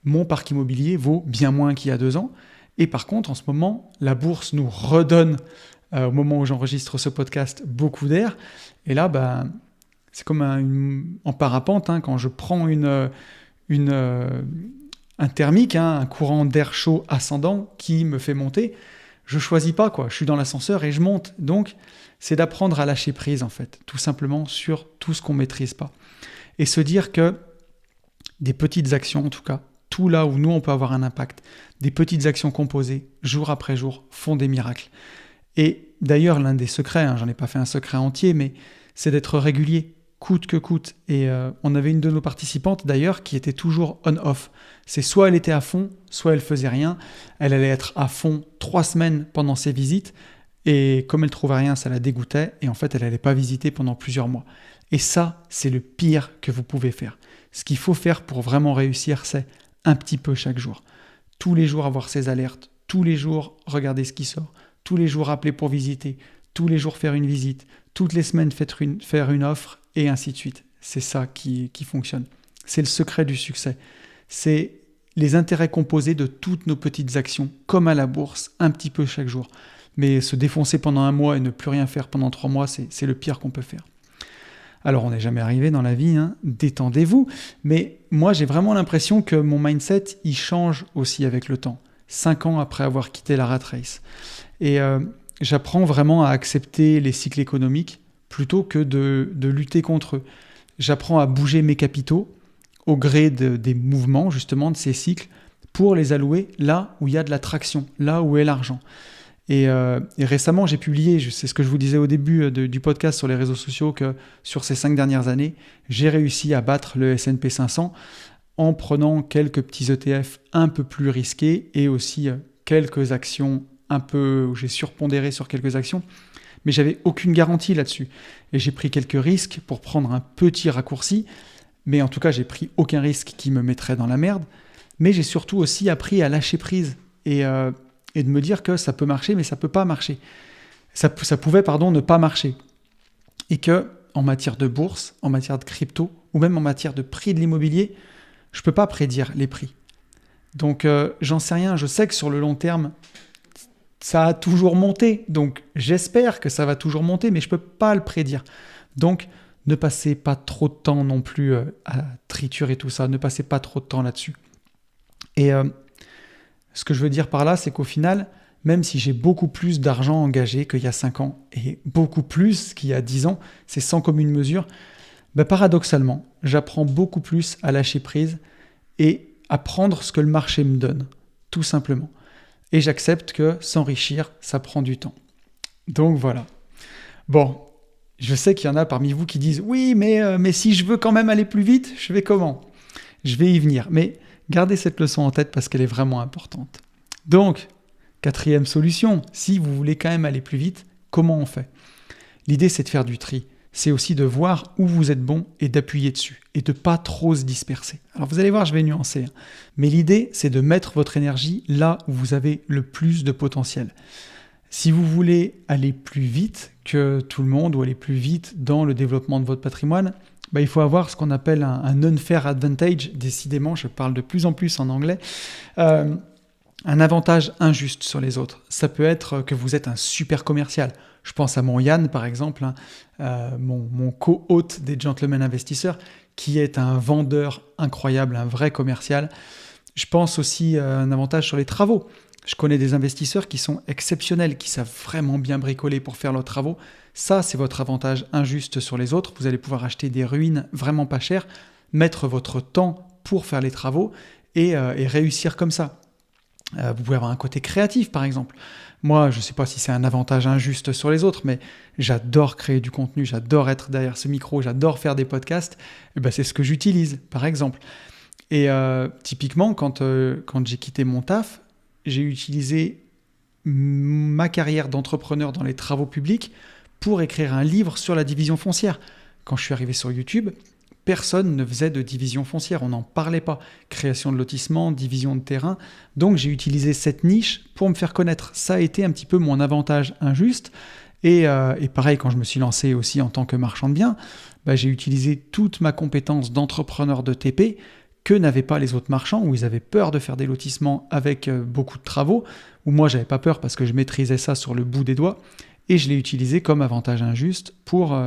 mon parc immobilier vaut bien moins qu'il y a 2 ans. Et par contre, en ce moment, la bourse nous redonne, au moment où j'enregistre ce podcast, beaucoup d'air. Et là, c'est comme en parapente, quand je prends un thermique, un courant d'air chaud ascendant qui me fait monter. Je choisis pas, je suis dans l'ascenseur et je monte. Donc, c'est d'apprendre à lâcher prise, en fait, tout simplement sur tout ce qu'on maîtrise pas. Et se dire que des petites actions, en tout cas, tout là où nous, on peut avoir un impact, des petites actions composées, jour après jour, font des miracles. Et d'ailleurs, l'un des secrets, j'en ai pas fait un secret entier, mais c'est d'être régulier, coûte que coûte. Et on avait une de nos participantes, d'ailleurs, qui était toujours on-off. C'est soit elle était à fond, soit elle faisait rien. Elle allait être à fond 3 semaines pendant ses visites. Et comme elle trouvait rien, ça la dégoûtait. Et en fait, elle n'allait pas visiter pendant plusieurs mois. Et ça, c'est le pire que vous pouvez faire. Ce qu'il faut faire pour vraiment réussir, c'est un petit peu chaque jour. Tous les jours avoir ses alertes. Tous les jours regarder ce qui sort. Tous les jours appeler pour visiter. Tous les jours faire une visite. Toutes les semaines faire une offre. Et ainsi de suite. C'est ça qui fonctionne. C'est le secret du succès. C'est les intérêts composés de toutes nos petites actions, comme à la bourse, un petit peu chaque jour. Mais se défoncer pendant 1 mois et ne plus rien faire pendant 3 mois, c'est le pire qu'on peut faire. Alors, on n'est jamais arrivé dans la vie, détendez-vous. Mais moi, j'ai vraiment l'impression que mon mindset, il change aussi avec le temps. 5 ans après avoir quitté la rat race. Et j'apprends vraiment à accepter les cycles économiques plutôt que de lutter contre eux. J'apprends à bouger mes capitaux au gré des mouvements, justement, de ces cycles, pour les allouer là où il y a de la traction, là où est l'argent. Et récemment, j'ai publié, c'est ce que je vous disais au début du podcast sur les réseaux sociaux, que sur ces 5 dernières années, j'ai réussi à battre le S&P 500 en prenant quelques petits ETF un peu plus risqués et aussi quelques actions où j'ai surpondéré sur quelques actions. Mais j'avais aucune garantie là-dessus. Et j'ai pris quelques risques pour prendre un petit raccourci. Mais en tout cas, j'ai pris aucun risque qui me mettrait dans la merde. Mais j'ai surtout aussi appris à lâcher prise et de me dire que ça peut marcher, mais ça peut pas marcher. Ça pouvait, ne pas marcher. Et que en matière de bourse, en matière de crypto, ou même en matière de prix de l'immobilier, je peux pas prédire les prix. Donc, j'en sais rien. Je sais que sur le long terme, ça a toujours monté. Donc, j'espère que ça va toujours monter, mais je peux pas le prédire. Donc, ne passez pas trop de temps non plus à triturer tout ça. Ne passez pas trop de temps là-dessus. Et ce que je veux dire par là, c'est qu'au final, même si j'ai beaucoup plus d'argent engagé qu'il y a 5 ans, et beaucoup plus qu'il y a 10 ans, c'est sans commune mesure, paradoxalement, j'apprends beaucoup plus à lâcher prise et à prendre ce que le marché me donne, tout simplement. Et j'accepte que s'enrichir, ça prend du temps. Donc voilà. Bon, je sais qu'il y en a parmi vous qui disent « Oui, mais si je veux quand même aller plus vite, je vais comment ?» Je vais y venir, mais gardez cette leçon en tête parce qu'elle est vraiment importante. Donc, 4e solution, si vous voulez quand même aller plus vite, comment on fait ? L'idée, c'est de faire du tri. C'est aussi de voir où vous êtes bon et d'appuyer dessus et de pas trop se disperser. Alors vous allez voir, je vais nuancer. Mais l'idée, c'est de mettre votre énergie là où vous avez le plus de potentiel. Si vous voulez aller plus vite que tout le monde ou aller plus vite dans le développement de votre patrimoine, il faut avoir ce qu'on appelle un unfair advantage. Décidément, je parle de plus en plus en anglais. Un avantage injuste sur les autres. Ça peut être que vous êtes un super commercial. Je pense à mon Yann, par exemple, mon co-hôte des Gentlemen Investisseurs, qui est un vendeur incroyable, un vrai commercial. Je pense aussi à un avantage sur les travaux. Je connais des investisseurs qui sont exceptionnels, qui savent vraiment bien bricoler pour faire leurs travaux. Ça, c'est votre avantage injuste sur les autres. Vous allez pouvoir acheter des ruines vraiment pas chères, mettre votre temps pour faire les travaux et réussir comme ça. Vous pouvez avoir un côté créatif, par exemple. Moi, je ne sais pas si c'est un avantage injuste sur les autres, mais j'adore créer du contenu, j'adore être derrière ce micro, j'adore faire des podcasts. Et ben, c'est ce que j'utilise, par exemple. Et typiquement, quand j'ai quitté mon taf, j'ai utilisé ma carrière d'entrepreneur dans les travaux publics pour écrire un livre sur la division foncière. Quand je suis arrivé sur YouTube, personne ne faisait de division foncière, on n'en parlait pas. Création de lotissement, division de terrain. Donc j'ai utilisé cette niche pour me faire connaître. Ça a été un petit peu mon avantage injuste. Et pareil, quand je me suis lancé aussi en tant que marchand de biens, j'ai utilisé toute ma compétence d'entrepreneur de TP que n'avaient pas les autres marchands, où ils avaient peur de faire des lotissements avec beaucoup de travaux, où moi j'avais pas peur parce que je maîtrisais ça sur le bout des doigts, et je l'ai utilisé comme avantage injuste pour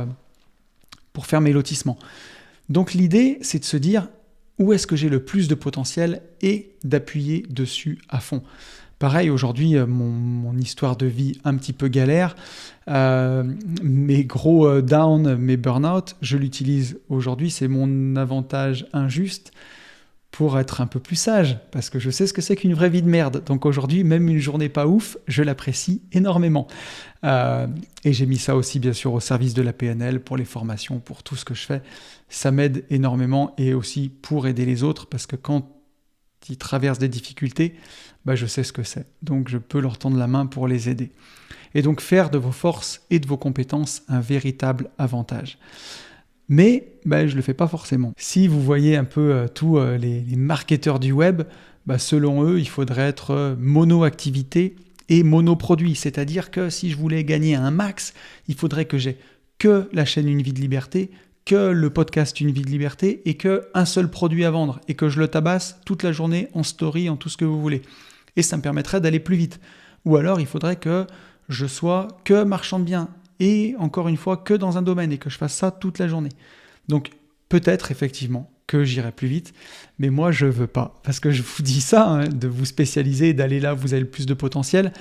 faire mes lotissements. Donc l'idée, c'est de se dire où est-ce que j'ai le plus de potentiel et d'appuyer dessus à fond. Pareil, aujourd'hui, mon histoire de vie un petit peu galère, mes gros down, mes burn-out, je l'utilise aujourd'hui, c'est mon avantage injuste pour être un peu plus sage, parce que je sais ce que c'est qu'une vraie vie de merde. Donc aujourd'hui, même une journée pas ouf, je l'apprécie énormément. Et j'ai mis ça aussi, bien sûr, au service de la PNL, pour les formations, pour tout ce que je fais. Ça m'aide énormément, et aussi pour aider les autres, parce que quand ils traversent des difficultés, je sais ce que c'est. Donc je peux leur tendre la main pour les aider. Et donc faire de vos forces et de vos compétences un véritable avantage. Mais je ne le fais pas forcément. Si vous voyez un peu tous les marketeurs du web, selon eux, il faudrait être mono-activité et mono-produit. C'est-à-dire que si je voulais gagner un max, il faudrait que j'ai que la chaîne Une Vie de Liberté, que le podcast Une Vie de Liberté et qu'un seul produit à vendre et que je le tabasse toute la journée en story, en tout ce que vous voulez. Et ça me permettrait d'aller plus vite. Ou alors, il faudrait que je sois que marchand de biens et encore une fois que dans un domaine et que je fasse ça toute la journée. Donc peut-être effectivement que j'irai plus vite, mais moi je veux pas, parce que je vous dis ça, de vous spécialiser, d'aller là où vous avez le plus de potentiel,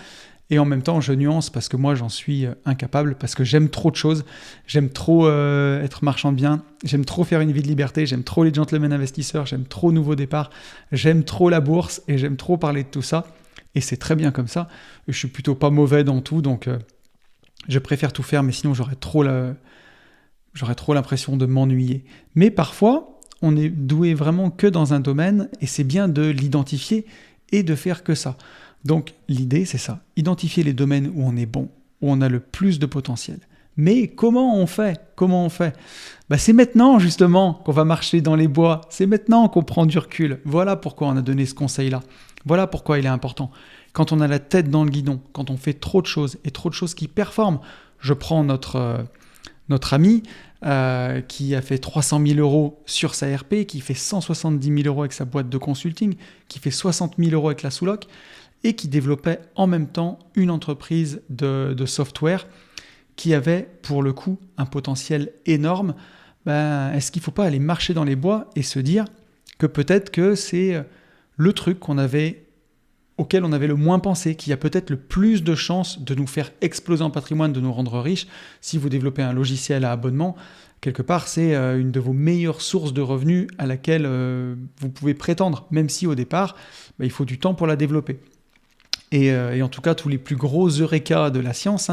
et en même temps je nuance parce que moi j'en suis incapable, parce que j'aime trop de choses, j'aime trop être marchand de biens, j'aime trop faire une vie de liberté, j'aime trop les gentlemen investisseurs, j'aime trop Nouveau Départ, j'aime trop la bourse et j'aime trop parler de tout ça, et c'est très bien comme ça, et je suis plutôt pas mauvais dans tout, donc je préfère tout faire, mais sinon j'aurais trop l'impression de m'ennuyer. Mais parfois, on est doué vraiment que dans un domaine, et c'est bien de l'identifier et de faire que ça. Donc l'idée, c'est ça, identifier les domaines où on est bon, où on a le plus de potentiel. Mais comment on fait ? C'est maintenant justement qu'on va marcher dans les bois, c'est maintenant qu'on prend du recul. Voilà pourquoi on a donné ce conseil-là. Voilà pourquoi il est important. Quand on a la tête dans le guidon, quand on fait trop de choses et trop de choses qui performent, je prends notre ami qui a fait 300 000 euros sur sa RP, qui fait 170 000 euros avec sa boîte de consulting, qui fait 60 000 euros avec la sous-loc et qui développait en même temps une entreprise de software qui avait pour le coup un potentiel énorme. Est-ce qu'il ne faut pas aller marcher dans les bois et se dire que peut-être que c'est le truc auquel on avait le moins pensé, qui a peut-être le plus de chances de nous faire exploser en patrimoine, de nous rendre riches. Si vous développez un logiciel à abonnement, quelque part, c'est une de vos meilleures sources de revenus à laquelle vous pouvez prétendre, même si au départ, il faut du temps pour la développer. Et en tout cas, tous les plus gros eureka de la science,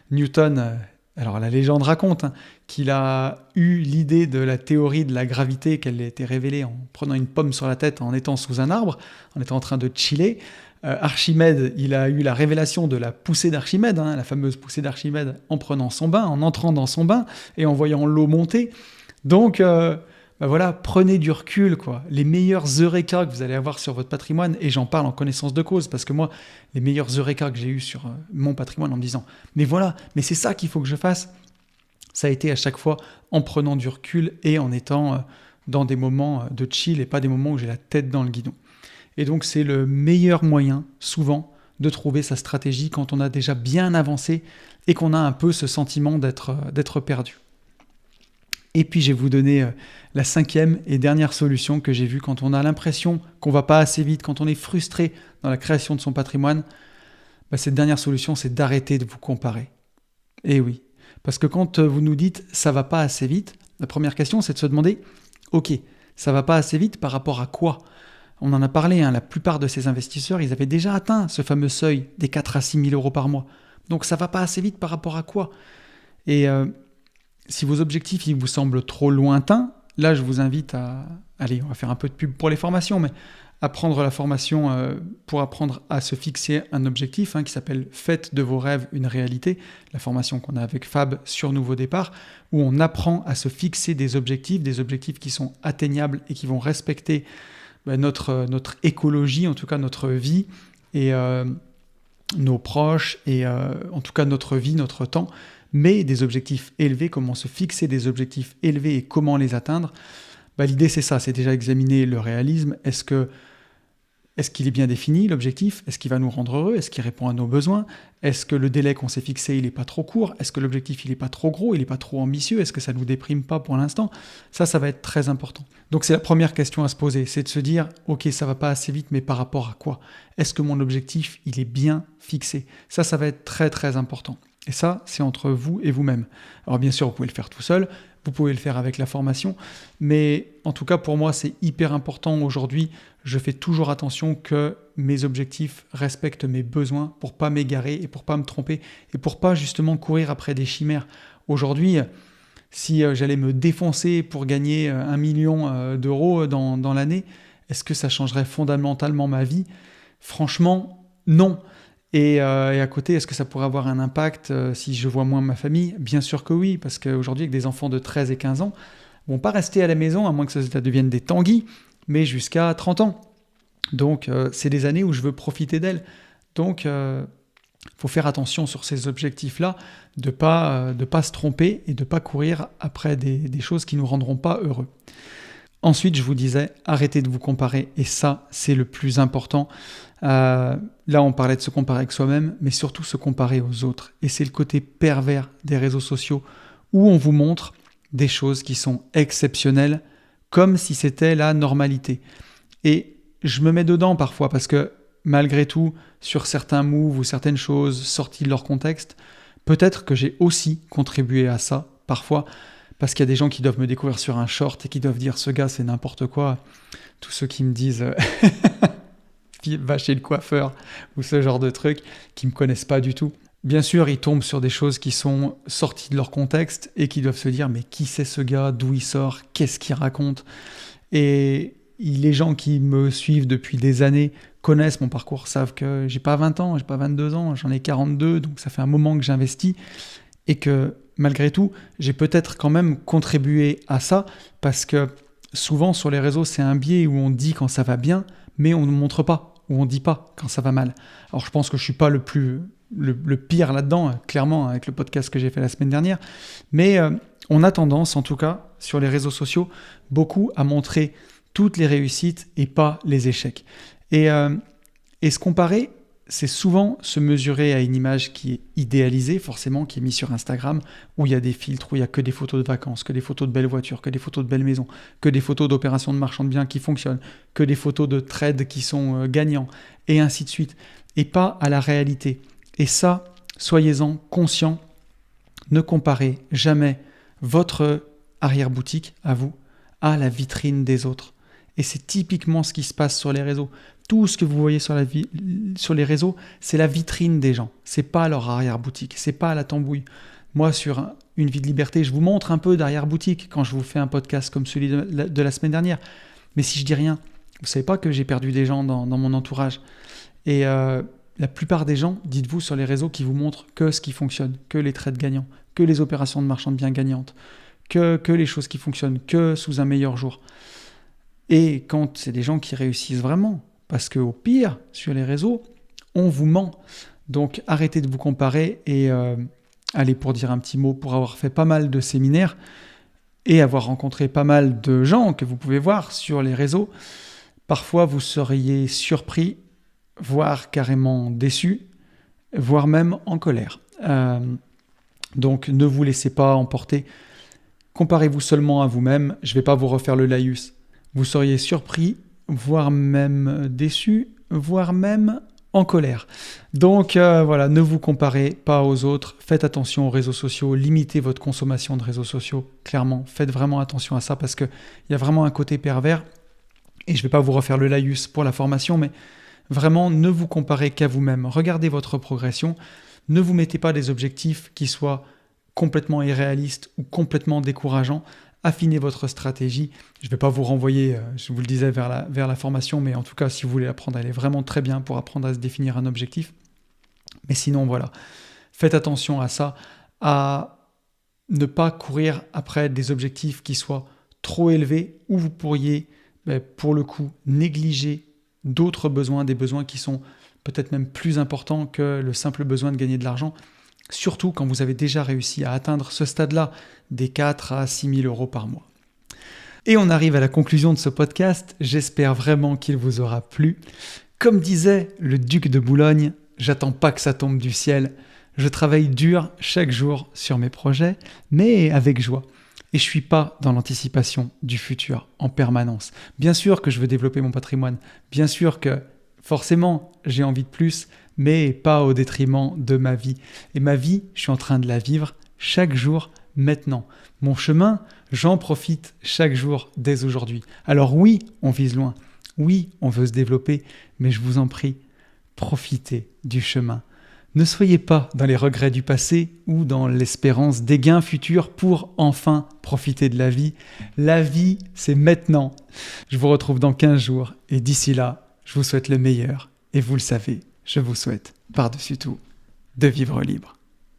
Newton, alors la légende raconte qu'il a eu l'idée de la théorie de la gravité, qu'elle a été révélée en prenant une pomme sur la tête en étant sous un arbre, en étant en train de chiller. Archimède, il a eu la révélation de la poussée d'Archimède, la fameuse poussée d'Archimède, en prenant son bain, en entrant dans son bain et en voyant l'eau monter. Donc voilà, prenez du recul, quoi. Les meilleurs eureka que vous allez avoir sur votre patrimoine, et j'en parle en connaissance de cause, parce que moi, les meilleurs eureka que j'ai eu sur mon patrimoine en me disant « Mais voilà, mais c'est ça qu'il faut que je fasse », ça a été à chaque fois en prenant du recul et en étant dans des moments de chill et pas des moments où j'ai la tête dans le guidon. Et donc c'est le meilleur moyen, souvent, de trouver sa stratégie quand on a déjà bien avancé et qu'on a un peu ce sentiment d'être perdu. Et puis je vais vous donner la 5e et dernière solution que j'ai vue quand on a l'impression qu'on ne va pas assez vite, quand on est frustré dans la création de son patrimoine. Cette dernière solution, c'est d'arrêter de vous comparer. Et oui, parce que quand vous nous dites « ça ne va pas assez vite », la première question, c'est de se demander « Ok, ça ne va pas assez vite par rapport à quoi ?» On en a parlé, la plupart de ces investisseurs, ils avaient déjà atteint ce fameux seuil des 4 à 6 000 euros par mois. Donc ça ne va pas assez vite par rapport à quoi ? Et si vos objectifs ils vous semblent trop lointains, là je vous invite à... Allez, on va faire un peu de pub pour les formations, mais à prendre la formation pour apprendre à se fixer un objectif qui s'appelle « Faites de vos rêves une réalité », la formation qu'on a avec Fab sur Nouveau Départ, où on apprend à se fixer des objectifs qui sont atteignables et qui vont respecter notre écologie, en tout cas notre vie, et nos proches, et en tout cas notre vie, notre temps, mais des objectifs élevés, comment se fixer des objectifs élevés et comment les atteindre. L'idée c'est ça, c'est déjà examiner le réalisme. Est-ce qu'il est bien défini, l'objectif ? Est-ce qu'il va nous rendre heureux ? Est-ce qu'il répond à nos besoins ? Est-ce que le délai qu'on s'est fixé, il n'est pas trop court ? Est-ce que l'objectif, il n'est pas trop gros ? Il n'est pas trop ambitieux ? Est-ce que ça ne nous déprime pas pour l'instant ? Ça va être très important. Donc c'est la première question à se poser, c'est de se dire, ok, ça va pas assez vite, mais par rapport à quoi ? Est-ce que mon objectif, il est bien fixé ? Ça va être très très important. Et ça, c'est entre vous et vous-même. Alors bien sûr, vous pouvez le faire tout seul, vous pouvez le faire avec la formation, mais en tout cas pour moi, c'est hyper important aujourd'hui. Je fais toujours attention que mes objectifs respectent mes besoins pour pas m'égarer et pour pas me tromper et pour pas justement courir après des chimères. Aujourd'hui, si j'allais me défoncer pour gagner 1 million d'euros dans l'année, est-ce que ça changerait fondamentalement ma vie ? Franchement, non. Et à côté, est-ce que ça pourrait avoir un impact si je vois moins ma famille ? Bien sûr que oui, parce qu'aujourd'hui, avec des enfants de 13 et 15 ans, ils ne vont pas rester à la maison, à moins que ça devienne des tanguis, mais jusqu'à 30 ans. Donc, c'est des années où je veux profiter d'elles. Donc, il faut faire attention sur ces objectifs-là, de pas se tromper et de ne pas courir après des choses qui ne nous rendront pas heureux. Ensuite, je vous disais, arrêtez de vous comparer, et ça, c'est le plus important. Là, on parlait de se comparer avec soi-même, mais surtout se comparer aux autres. Et c'est le côté pervers des réseaux sociaux, où on vous montre des choses qui sont exceptionnelles, comme si c'était la normalité. Et je me mets dedans parfois, parce que malgré tout, sur certains moves ou certaines choses sorties de leur contexte, peut-être que j'ai aussi contribué à ça, parfois, parce qu'il y a des gens qui doivent me découvrir sur un short et qui doivent dire « ce gars, c'est n'importe quoi ». Tous ceux qui me disent « va chez le coiffeur » ou ce genre de trucs, qui ne me connaissent pas du tout. Bien sûr, ils tombent sur des choses qui sont sorties de leur contexte et qui doivent se dire « mais qui c'est ce gars ? D'où il sort ? Qu'est-ce qu'il raconte ?» Et les gens qui me suivent depuis des années connaissent mon parcours, savent que j'ai pas 20 ans, j'ai pas 22 ans, j'en ai 42, donc ça fait un moment que j'investis et que malgré tout, j'ai peut-être quand même contribué à ça parce que souvent sur les réseaux, c'est un biais où on dit quand ça va bien, mais on ne montre pas, ou on ne dit pas quand ça va mal. Alors je pense que je ne suis pas le pire là-dedans, clairement, avec le podcast que j'ai fait la semaine dernière, mais on a tendance, en tout cas, sur les réseaux sociaux, beaucoup à montrer toutes les réussites et pas les échecs. Et se comparer, c'est souvent se mesurer à une image qui est idéalisée, forcément, qui est mise sur Instagram, où il y a des filtres, où il n'y a que des photos de vacances, que des photos de belles voitures, que des photos de belles maisons, que des photos d'opérations de marchand de biens qui fonctionnent, que des photos de trades qui sont gagnants, et ainsi de suite, et pas à la réalité. Et ça, soyez-en conscients, ne comparez jamais votre arrière-boutique, à vous, à la vitrine des autres. Et c'est typiquement ce qui se passe sur les réseaux. Tout ce que vous voyez sur les réseaux, c'est la vitrine des gens. C'est pas leur arrière-boutique, c'est pas la tambouille. Moi, sur Une vie de liberté, je vous montre un peu d'arrière-boutique quand je vous fais un podcast comme celui de la semaine dernière. Mais si je dis rien, vous savez pas que j'ai perdu des gens dans mon entourage. Et la plupart des gens, dites-vous sur les réseaux, qui vous montrent que ce qui fonctionne, que les trades gagnants, que les opérations de marchand de biens gagnantes, que les choses qui fonctionnent, que sous un meilleur jour. Et quand c'est des gens qui réussissent vraiment, parce qu'au pire, sur les réseaux, on vous ment. Donc arrêtez de vous comparer et allez, pour dire un petit mot, pour avoir fait pas mal de séminaires et avoir rencontré pas mal de gens que vous pouvez voir sur les réseaux, parfois vous seriez surpris, voire carrément déçu, voire même en colère. Donc ne vous laissez pas emporter. Comparez-vous seulement à vous-même. Je ne vais pas vous refaire le laïus. Vous seriez surpris, voire même déçu, voire même en colère. Donc voilà, ne vous comparez pas aux autres, faites attention aux réseaux sociaux, limitez votre consommation de réseaux sociaux, clairement, faites vraiment attention à ça parce qu'il y a vraiment un côté pervers Et je ne vais pas vous refaire le laïus pour la formation, mais vraiment, ne vous comparez qu'à vous-même. Regardez votre progression. Ne vous mettez pas des objectifs qui soient complètement irréalistes ou complètement décourageants. Affinez votre stratégie. Je ne vais pas vous renvoyer, je vous le disais, vers la formation, mais en tout cas, si vous voulez apprendre, elle est vraiment très bien pour apprendre à se définir un objectif. Mais sinon, voilà, faites attention à ça, à ne pas courir après des objectifs qui soient trop élevés, où vous pourriez, pour le coup, négliger d'autres besoins, des besoins qui sont peut-être même plus importants que le simple besoin de gagner de l'argent, surtout quand vous avez déjà réussi à atteindre ce stade-là, des 4 à 6 000 euros par mois. Et on arrive à la conclusion de ce podcast, j'espère vraiment qu'il vous aura plu. Comme disait le duc de Boulogne, j'attends pas que ça tombe du ciel, je travaille dur chaque jour sur mes projets, mais avec joie. Et je ne suis pas dans l'anticipation du futur en permanence. Bien sûr que je veux développer mon patrimoine, bien sûr que forcément j'ai envie de plus, mais pas au détriment de ma vie. Et ma vie, je suis en train de la vivre chaque jour maintenant. Mon chemin, j'en profite chaque jour dès aujourd'hui. Alors oui, on vise loin, oui, on veut se développer, mais je vous en prie, profitez du chemin. Ne soyez pas dans les regrets du passé ou dans l'espérance des gains futurs pour enfin profiter de la vie. La vie, c'est maintenant. Je vous retrouve dans 15 jours et d'ici là, je vous souhaite le meilleur. Et vous le savez, je vous souhaite, par-dessus tout, de vivre libre.